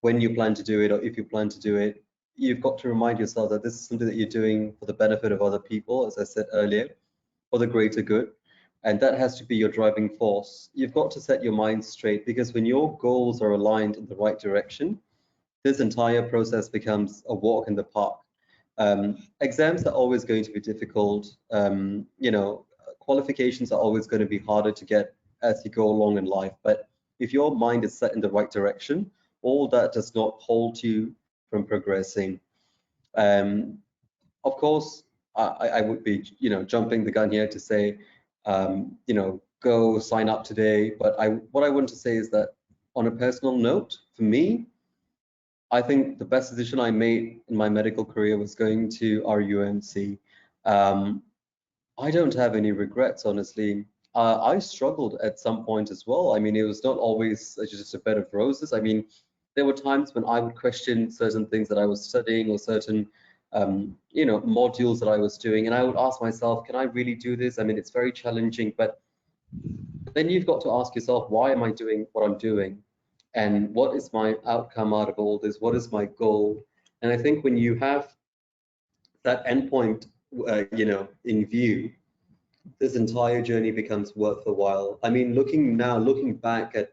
when you plan to do it or if you plan to do it. You've got to remind yourself that this is something that you're doing for the benefit of other people, as I said earlier, for the greater good. And that has to be your driving force. You've got to set your mind straight, because when your goals are aligned in the right direction, this entire process becomes a walk in the park. Exams are always going to be difficult. Qualifications are always going to be harder to get as you go along in life. But if your mind is set in the right direction, all that does not hold you from progressing. Of course, I would be, jumping the gun here to say, go sign up today. But what I want to say is that on a personal note, for me, I think the best decision I made in my medical career was going to RUMC. I don't have any regrets, honestly. I struggled at some point as well. I mean, it was not always just a bed of roses. I mean, there were times when I would question certain things that I was studying or certain, modules that I was doing, and I would ask myself, can I really do this? I mean, it's very challenging, but then you've got to ask yourself, why am I doing what I'm doing? And what is my outcome out of all this? What is my goal? And I think when you have that endpoint, in view, this entire journey becomes worth the while. I mean, looking back at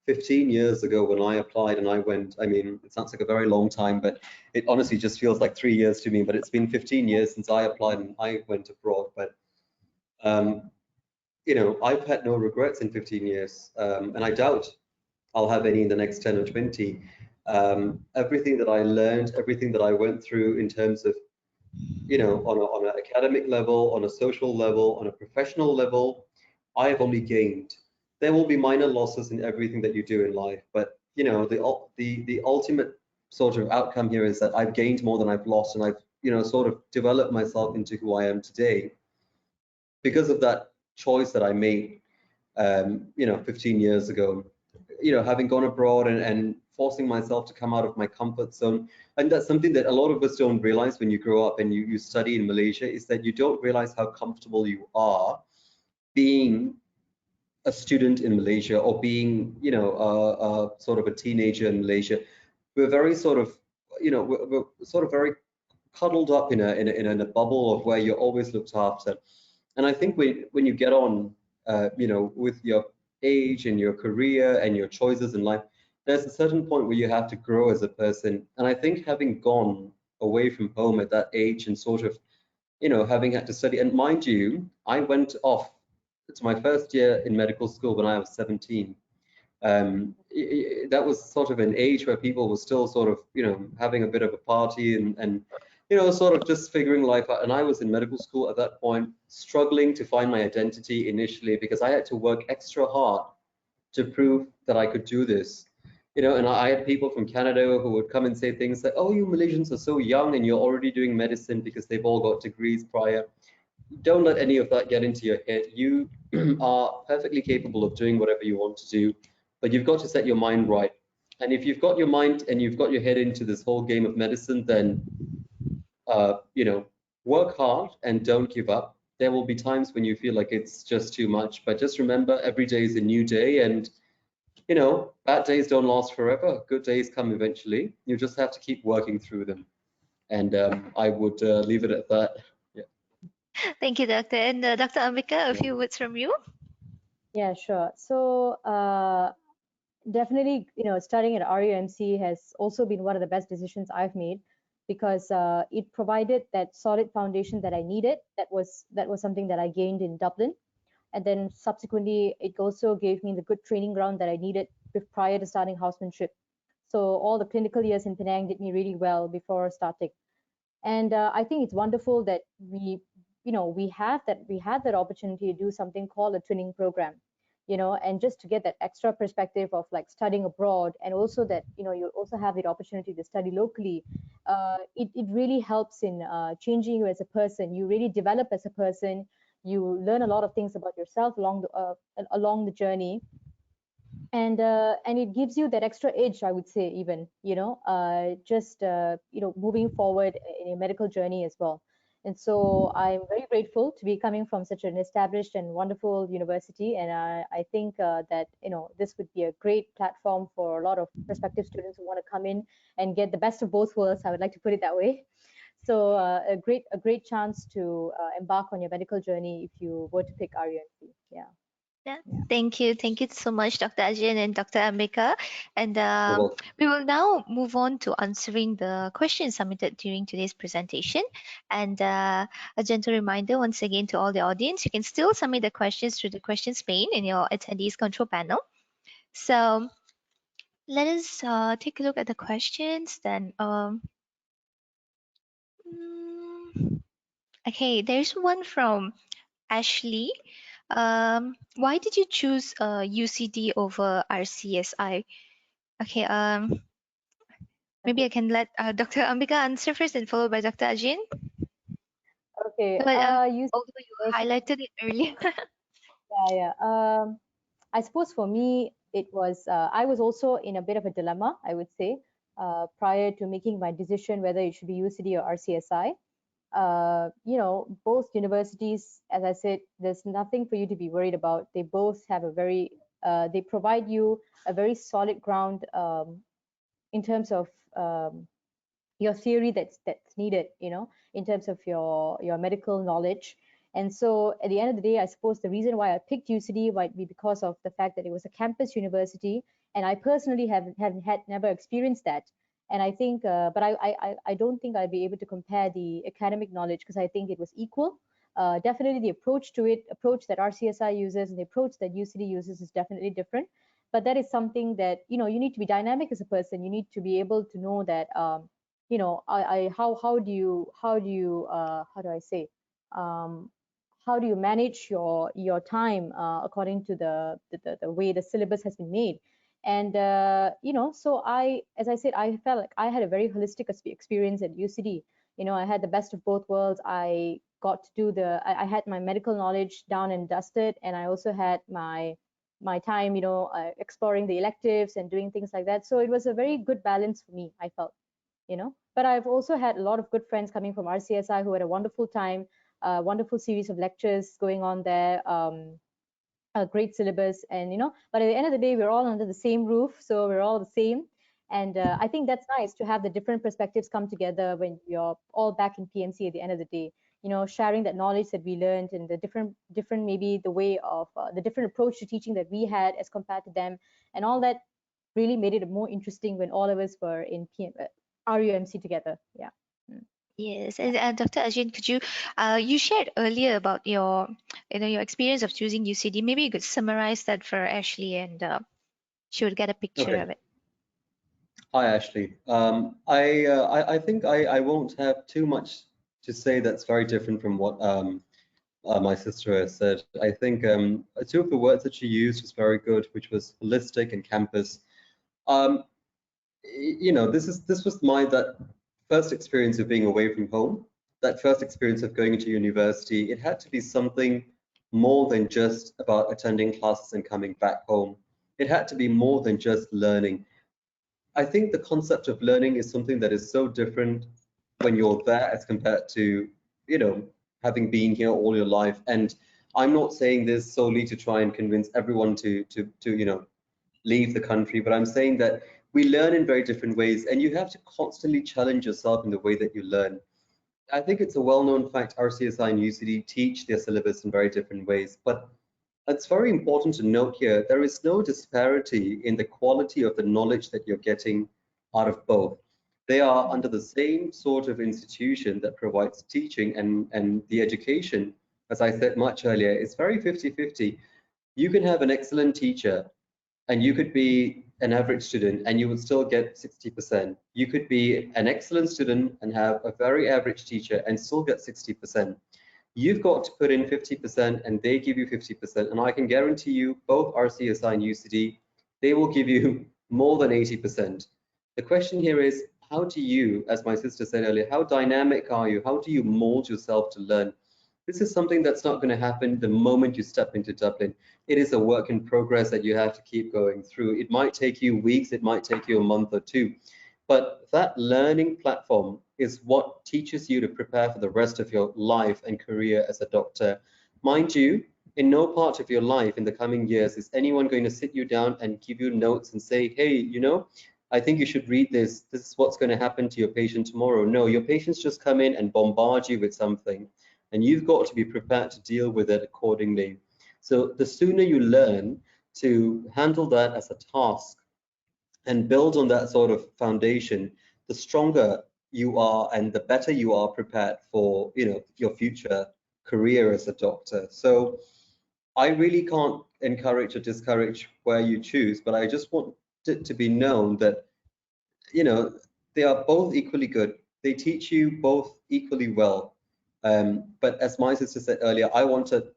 15 years ago when I applied and I went, I mean, it sounds like a very long time, but it honestly just feels like 3 years to me. But it's been 15 years since I applied and I went abroad. But I've had no regrets in 15 years, and I doubt I'll have any in the next 10 or 20. Everything that I learned, everything that I went through in terms of, on an academic level, on a social level, on a professional level, I have only gained. There will be minor losses in everything that you do in life, but the ultimate sort of outcome here is that I've gained more than I've lost, and I've sort of developed myself into who I am today because of that choice that I made 15 years ago. Having gone abroad and forcing myself to come out of my comfort zone. And that's something that a lot of us don't realize when you grow up and you study in Malaysia, is that you don't realize how comfortable you are being a student in Malaysia, or being, sort of a teenager in Malaysia. We're very sort of, we're sort of very cuddled up in a bubble of where you're always looked after. And I think when you get on, with your age and your career and your choices in life, there's a certain point where you have to grow as a person. And I think having gone away from home at that age and sort of, having had to study, and mind you, I went off to my first year in medical school when I was 17. That was sort of an age where people were still sort of, having a bit of a party and sort of just figuring life out. And I was in medical school at that point, struggling to find my identity initially, because I had to work extra hard to prove that I could do this. And I had people from Canada who would come and say things like, oh, you Malaysians are so young and you're already doing medicine, because they've all got degrees prior. Don't let any of that get into your head. You are perfectly capable of doing whatever you want to do, but you've got to set your mind right. And if you've got your mind and you've got your head into this whole game of medicine, then work hard and don't give up. There will be times when you feel like it's just too much, but just remember, every day is a new day, and bad days don't last forever. Good days come eventually. You just have to keep working through them. And I would leave it at that. Yeah. Thank you, Doctor. And Dr. Ambika, a few words from you. Yeah, sure. So definitely, studying at RUMC has also been one of the best decisions I've made, because it provided that solid foundation that I needed. That was something that I gained in Dublin, and then subsequently it also gave me the good training ground that I needed prior to starting housemanship. So all the clinical years in Penang did me really well before starting. And I think it's wonderful that we had that opportunity to do something called a twinning program. and just to get that extra perspective of like studying abroad, and also that, you also have the opportunity to study locally. It really helps in changing you as a person. You really develop as a person. You learn a lot of things about yourself along the journey, and it gives you that extra edge, I would say, even, just moving forward in your medical journey as well. And so I'm very grateful to be coming from such an established and wonderful university, and I think that this would be a great platform for a lot of prospective students who want to come in and get the best of both worlds, I would like to put it that way. So a great chance to embark on your medical journey if you were to pick RUMC. Yeah. Yeah. Yeah. Thank you. Thank you so much, Dr. Ajayan and Dr. Ambika. And You're welcome. we will now move on to answering the questions submitted during today's presentation. And a gentle reminder once again to all the audience, you can still submit the questions through the questions pane in your attendees control panel. So let us take a look at the questions then. Okay, there's one from Ashley. Why did you choose UCD over RCSI? Okay, maybe I can let Dr. Ambika answer first and followed by Dr. Ajin. Okay. But You although you was highlighted it earlier. yeah. I suppose for me, it was I was also in a bit of a dilemma, I would say, prior to making my decision whether it should be UCD or RCSI. Both universities, as I said, there's nothing for you to be worried about. They both have they provide you a very solid ground in terms of your theory that's needed, in terms of your medical knowledge. And so at the end of the day, I suppose the reason why I picked UCD might be because of the fact that it was a campus university, and I personally haven't had never experienced that. And I think, but I don't think I'll be able to compare the academic knowledge, because I think it was equal. Definitely the approach that RCSI uses and the approach that UCD uses is definitely different. But that is something that, you need to be dynamic as a person. You need to be able to know that, how do I say, um, how do you manage your time according to the way the syllabus has been made. And so as I said, I felt like I had a very holistic experience at UCD. I had the best of both worlds. I got to do I had my medical knowledge down and dusted, and I also had my time, exploring the electives and doing things like that. So it was a very good balance for me, I felt. But I've also had a lot of good friends coming from RCSI who had a wonderful time, a wonderful series of lectures going on there, a great syllabus, and but at the end of the day, we're all under the same roof, so we're all the same. And I think that's nice to have the different perspectives come together when you're all back in PMC at the end of the day, sharing that knowledge that we learned, and the different maybe the way of the different approach to teaching that we had as compared to them, and all that really made it more interesting when all of us were in RUMC together. Yeah. Yes, and Dr. Ajin, could you shared earlier about your experience of choosing UCD. Maybe you could summarize that for Ashley, and she would get a picture Okay. of it. Hi, Ashley. I think I won't have too much to say that's very different from what my sister has said. I think two of the words that she used was very good, which was holistic and campus. This was that first experience of being away from home, that first experience of going into university. It had to be something more than just about attending classes and coming back home. It had to be more than just learning. I think the concept of learning is something that is so different when you're there as compared to, having been here all your life. And I'm not saying this solely to try and convince everyone to leave the country, but I'm saying that we learn in very different ways, and you have to constantly challenge yourself in the way that you learn. I think it's a well-known fact RCSI and UCD teach their syllabus in very different ways, but it's very important to note here, there is no disparity in the quality of the knowledge that you're getting out of both. They are under the same sort of institution that provides teaching, and the education, as I said much earlier, is very 50-50. You can have an excellent teacher and you could be an average student and you would still get 60%. You could be an excellent student and have a very average teacher and still get 60%. You've got to put in 50% and they give you 50%. And I can guarantee you both RCSI and UCD, they will give you more than 80%. The question here is, how do you, as my sister said earlier, how dynamic are you? How do you mold yourself to learn? This is something that's not going to happen the moment you step into Dublin. It is a work in progress that you have to keep going through. It might take you weeks, it might take you a month or two, but that learning platform is what teaches you to prepare for the rest of your life and career as a doctor. Mind you, in no part of your life in the coming years is anyone going to sit you down and give you notes and say, hey, you know, I think you should read this. This is what's going to happen to your patient tomorrow. No, your patients just come in and bombard you with something, and you've got to be prepared to deal with it accordingly. So the sooner you learn to handle that as a task and build on that sort of foundation, the stronger you are and the better you are prepared for, you know, your future career as a doctor. So I really can't encourage or discourage where you choose, but I just want it to be known that, you know, they are both equally good. They teach you both equally well. But as my sister said earlier, I wanted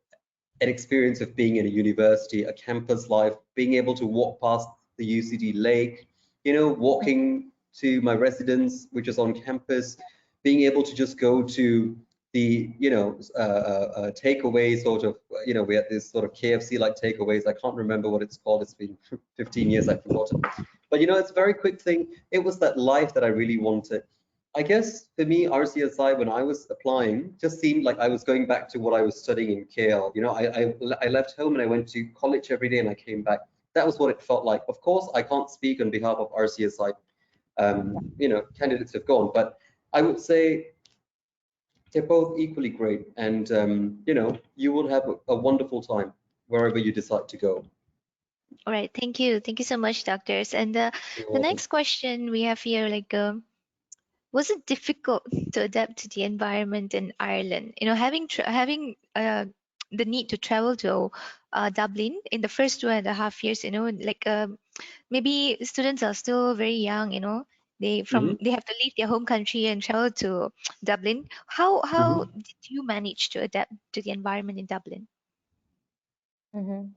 an experience of being in a university, a campus life, being able to walk past the UCD lake, you know, walking to my residence, which is on campus, being able to just go to the, you know, takeaway sort of, you know, we had this sort of KFC like takeaways. I can't remember what it's called. It's been 15 years, I've forgotten. But, you know, it's a very quick thing. It was that life that I really wanted. I guess for me, RCSI, when I was applying, just seemed like I was going back to what I was studying in KL. You know, I left home and I went to college every day and I came back. That was what it felt like. Of course, I can't speak on behalf of RCSI. You know, candidates have gone, but I would say they're both equally great, and you know, you will have a wonderful time wherever you decide to go. All right, thank you so much, doctors. And You're the welcome. next question we have here, like, was it difficult to adapt to the environment in Ireland? You know, having the need to travel to Dublin in the first 2.5 years. You know, like maybe students are still very young. You know, Mhm, they have to leave their home country and travel to Dublin. How mhm. did you manage to adapt to the environment in Dublin? Mm-hmm.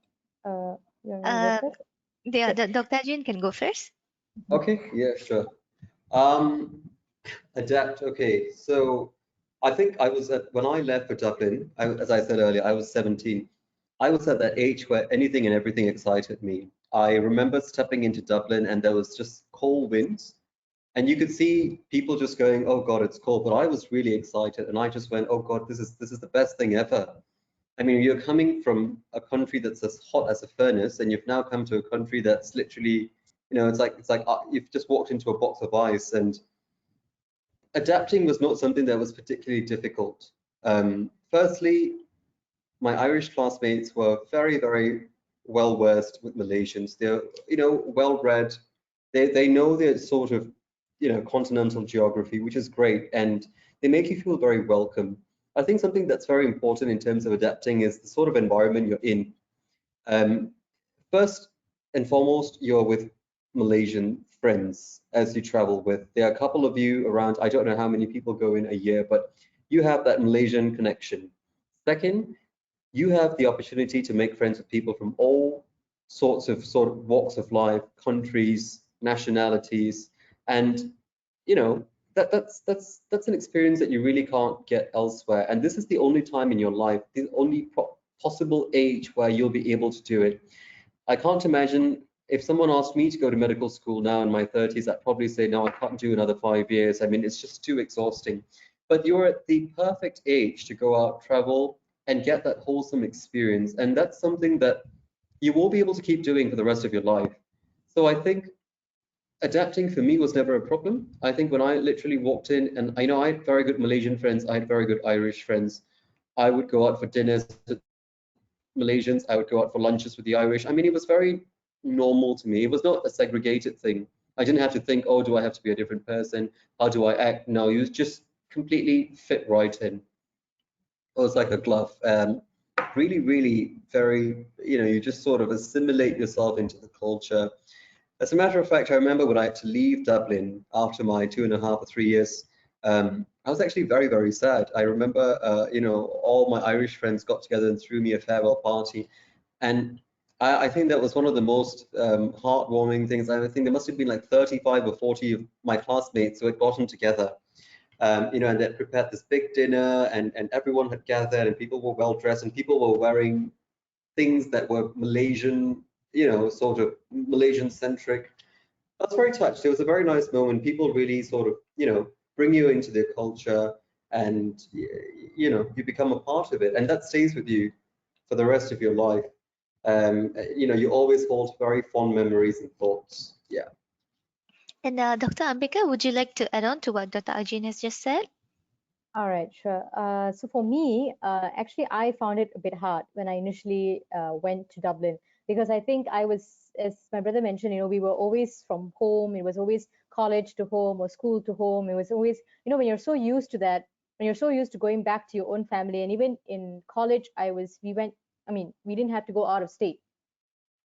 You want me to go Uh, first? the, Sure. the Dr. Ajin can go first. Okay, yeah, sure. Um, adapt. Okay, so I think I was at when I left for Dublin. As I said earlier, I was 17. I was at that age where anything and everything excited me. I remember stepping into Dublin and there was just cold winds, and you could see people just going, "Oh God, it's cold." But I was really excited, and I just went, "Oh God, this is the best thing ever." I mean, you're coming from a country that's as hot as a furnace, and you've now come to a country that's literally, you know, it's like you've just walked into a box of ice. And adapting was not something that was particularly difficult. Firstly, my Irish classmates were very, very well versed with Malaysians. They're, you know, well read. They know their sort of, you know, continental geography, which is great, and they make you feel very welcome. I think something that's very important in terms of adapting is the sort of environment you're in. Um, First and foremost, you're with Malaysian friends as you travel with. There are a couple of you around. I don't know how many people go in a year, but you have that Malaysian connection. Second, you have the opportunity to make friends with people from all sorts of walks of life, countries, nationalities, and you know that's an experience that you really can't get elsewhere. And this is the only time in your life, the only possible age where you'll be able to do it. I can't imagine if someone asked me to go to medical school now in my 30s, I'd probably say, no, I can't do another 5 years. I mean, it's just too exhausting. But you're at the perfect age to go out, travel, and get that wholesome experience. And that's something that you will be able to keep doing for the rest of your life. So I think adapting for me was never a problem. I think when I literally walked in, and I know I had very good Malaysian friends, I had very good Irish friends. I would go out for dinners with Malaysians, I would go out for lunches with the Irish. I mean, it was very normal to me. It was not a segregated thing. I didn't have to think, oh, do I have to be a different person? How do I act? No, you just completely fit right in. It was like a glove. Really, really very, you know, you just sort of assimilate yourself into the culture. As a matter of fact, I remember when I had to leave Dublin after my 2.5 or 3 years, I was actually very, very sad. I remember, all my Irish friends got together and threw me a farewell party. And I think that was one of the most heartwarming things. I think there must have been like 35 or 40 of my classmates who had gotten together, and they prepared this big dinner, and everyone had gathered, and people were well dressed, and people were wearing things that were Malaysian, sort of Malaysian centric. I was very touched. It was a very nice moment. People really sort of, bring you into their culture, and you become a part of it, and that stays with you for the rest of your life. You always hold very fond memories and thoughts. Yeah. And Dr. Ambika, would you like to add on to what Dr. Ajayan has just said? All right, sure. So for me, actually, I found it a bit hard when I initially went to Dublin, because I think I was, as my brother mentioned, we were always from home. It was always college to home or school to home. It was always, when you're so used to that, when you're so used to going back to your own family. And even in college, we didn't have to go out of state.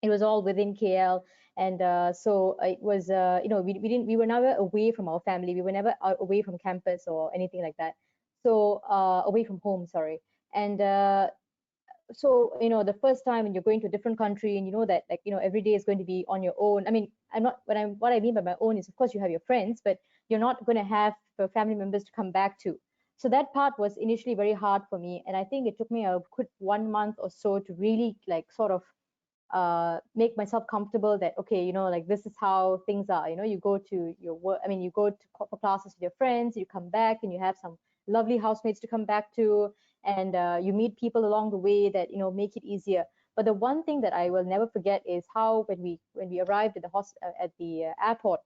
It was all within KL. And so it was, we were never away from our family. We were never away from campus or anything like that. So away from home, sorry. And so the first time when you're going to a different country, and that, like, every day is going to be on your own. I mean, I'm not what I mean by my own is, of course, you have your friends, but you're not going to have your family members to come back to. So that part was initially very hard for me, and I think it took me a good 1 month or so to really, like, sort of make myself comfortable that, okay, like, this is how things are. You go to your work, you go to for classes with your friends, you come back and you have some lovely housemates to come back to, and you meet people along the way that make it easier. But the one thing that I will never forget is how, when we arrived at the airport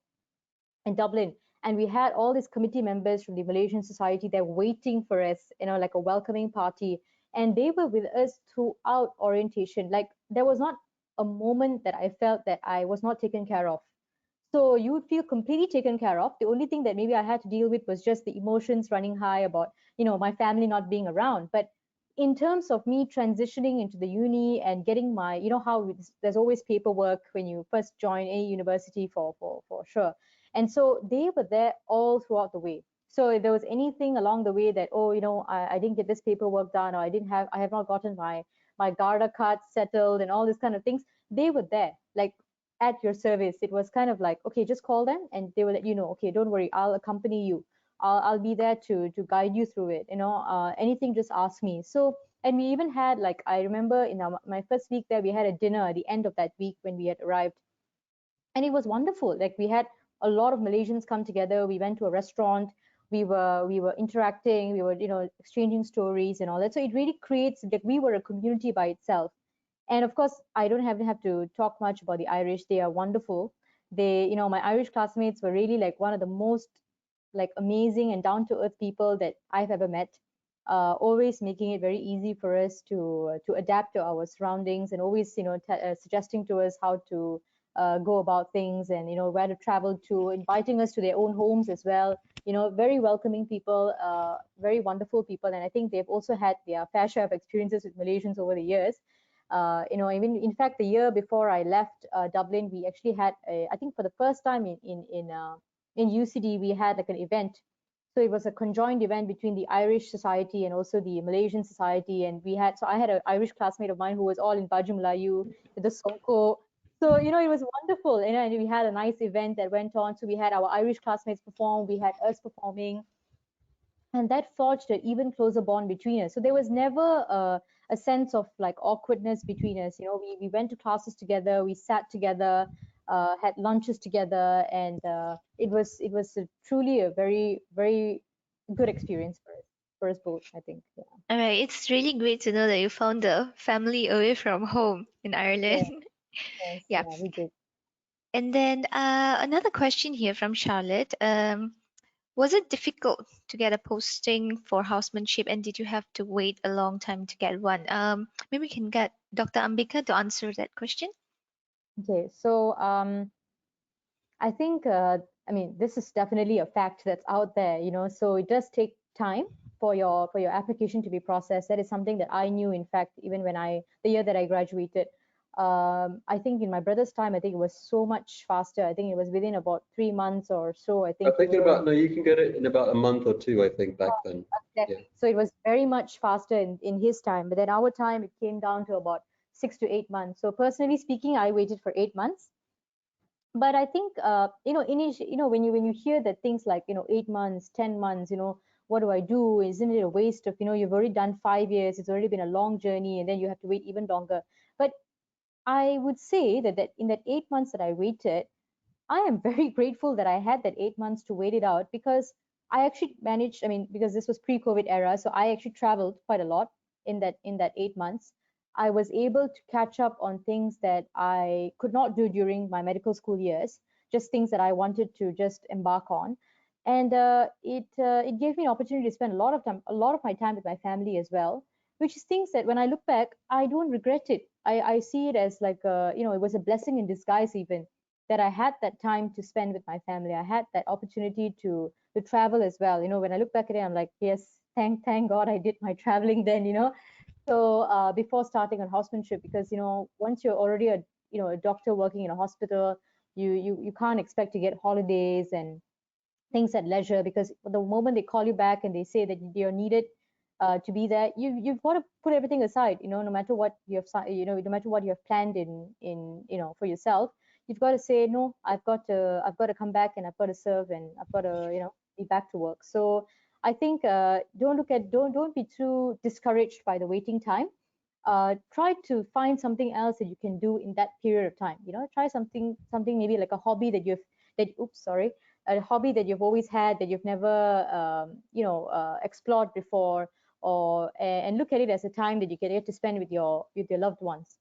in Dublin, and we had all these committee members from the Malaysian Society there waiting for us, like a welcoming party, and they were with us throughout orientation. Like, there was not a moment that I felt that I was not taken care of. So you would feel completely taken care of. The only thing that maybe I had to deal with was just the emotions running high about, my family not being around. But in terms of me transitioning into the uni and getting my, how there's always paperwork when you first join any university, for sure. And so they were there all throughout the way. So if there was anything along the way that, oh, I didn't get this paperwork done, or I have not gotten my Garda card settled and all these kind of things, they were there, like, at your service. It was kind of like, okay, just call them and they will let you know, okay, don't worry, I'll accompany you. I'll be there to guide you through it. Anything, just ask me. So, and we even had, like, I remember in my first week there, we had a dinner at the end of that week when we had arrived, and it was wonderful. Like, we had a lot of Malaysians come together. We went to a restaurant. We were interacting. We were, exchanging stories and all that. So it really creates, like, we were a community by itself. And of course, I don't have to talk much about the Irish. They are wonderful. My Irish classmates were really, like, one of the most, like, amazing and down to earth people that I've ever met. Always making it very easy for us to adapt to our surroundings, and always, suggesting to us how to go about things, and where to travel to, inviting us to their own homes as well. Very welcoming people, very wonderful people, and I think they've also had their fair share of experiences with Malaysians over the years. Even in fact, the year before I left Dublin, we actually had I think for the first time in UCD, we had, like, an event. So it was a conjoined event between the Irish Society and also the Malaysian Society, and I had an Irish classmate of mine who was all in Baju Melayu with the songko. So it was wonderful, and we had a nice event that went on. So we had our Irish classmates perform, we had us performing, and that forged an even closer bond between us. So there was never a sense of, like, awkwardness between us. We went to classes together, we sat together, had lunches together, and it was truly a very, very good experience for us both, I think. Yeah. All right, it's really great to know that you found the family away from home in Yeah. Ireland. Yes. Yeah. Yeah. We did. And then another question here from Charlotte. Was it difficult to get a posting for housemanship, and did you have to wait a long time to get one? Maybe we can get Dr. Ambika to answer that question. Okay. So I think, this is definitely a fact that's out there, so it does take time for your application to be processed. That is something that I knew, in fact, even the year that I graduated. I think in my brother's time, I think it was so much faster. I think it was within about 3 months or so. I I'm think thinking about, no, you can get it in about a month or two, I think, back then. Yeah. exactly. So it was very much faster in his time. But then our time, it came down to about 6 to 8 months. So personally speaking, I waited for 8 months. But I think when you hear that things like 8 months, 10 months, what do I do? Isn't it a waste of you've already done 5 years? It's already been a long journey, and then you have to wait even longer. But I would say that in that 8 months that I waited, I am very grateful that I had that 8 months to wait it out, because I actually managed. I mean, because this was pre-COVID era, so I actually traveled quite a lot in that 8 months. I was able to catch up on things that I could not do during my medical school years, just things that I wanted to just embark on, and it gave me an opportunity to spend a lot of my time with my family as well, which is things that when I look back, I don't regret it. I see it as like it was a blessing in disguise, even that I had that time to spend with my family. I had that opportunity to travel as well. When I look back at it, I'm like, yes, thank God I did my traveling then. So before starting on housemanship, because once you're already a doctor working in a hospital, you can't expect to get holidays and things at leisure, because the moment they call you back and they say that you're needed to be there, you've got to put everything aside, no matter what you have no matter what you have planned in for yourself. You've got to say, no, I've got to come back, and I've got to serve, and I've got to be back to work. So I think don't be too discouraged by the waiting time. Try to find something else that you can do in that period of time. Try something maybe like a hobby that oops, sorry, a hobby that you've always had that you've never explored before, or and look at it as a time that you get to spend with your loved ones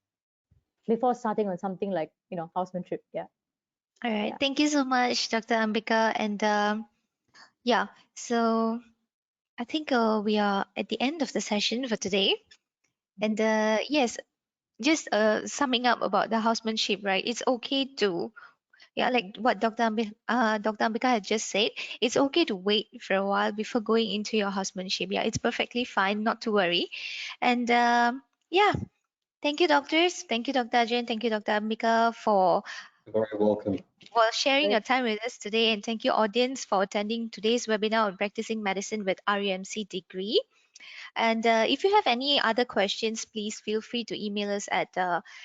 before starting on something like housemanship. Yeah. All right. Yeah. Thank you so much, Dr. Ambika. And yeah, so I think we are at the end of the session for today. And yes, just summing up about the housemanship, right? It's okay to, yeah, like what Dr. Ambika had just said, it's okay to wait for a while before going into your housemanship. Yeah, it's perfectly fine, not to worry. And yeah, thank you, doctors. Thank you, Dr. Ajayan. Thank you, Dr. Ambika, You're very welcome. for sharing Great. your time with us today. And thank you, audience, for attending today's webinar on practicing medicine with RUMC degree. And if you have any other questions, please feel free to email us at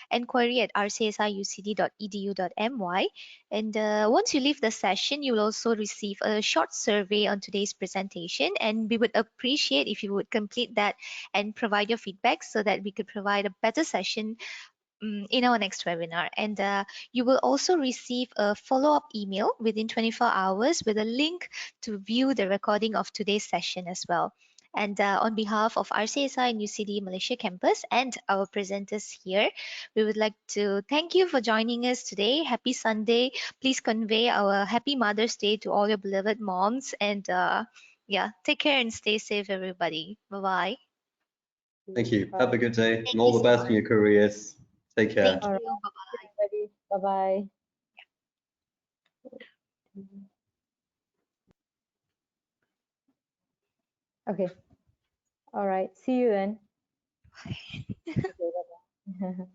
enquiry@rcsiucd.edu.my. And once you leave the session, you will also receive a short survey on today's presentation. And we would appreciate if you would complete that and provide your feedback so that we could provide a better session in our next webinar. And you will also receive a follow-up email within 24 hours with a link to view the recording of today's session as well. And on behalf of RCSI and UCD Malaysia campus and our presenters here, we would like to thank you for joining us today. Happy Sunday. Please convey our happy Mother's Day to all your beloved moms. And yeah, take care and stay safe, everybody. Bye-bye. Thank you. All Have right. a good day Thank and you all the so best in much. your careers. Take care. Thank All right. you. Bye-bye. Everybody. Bye bye. Okay. All right. See you then. Okay. Bye bye.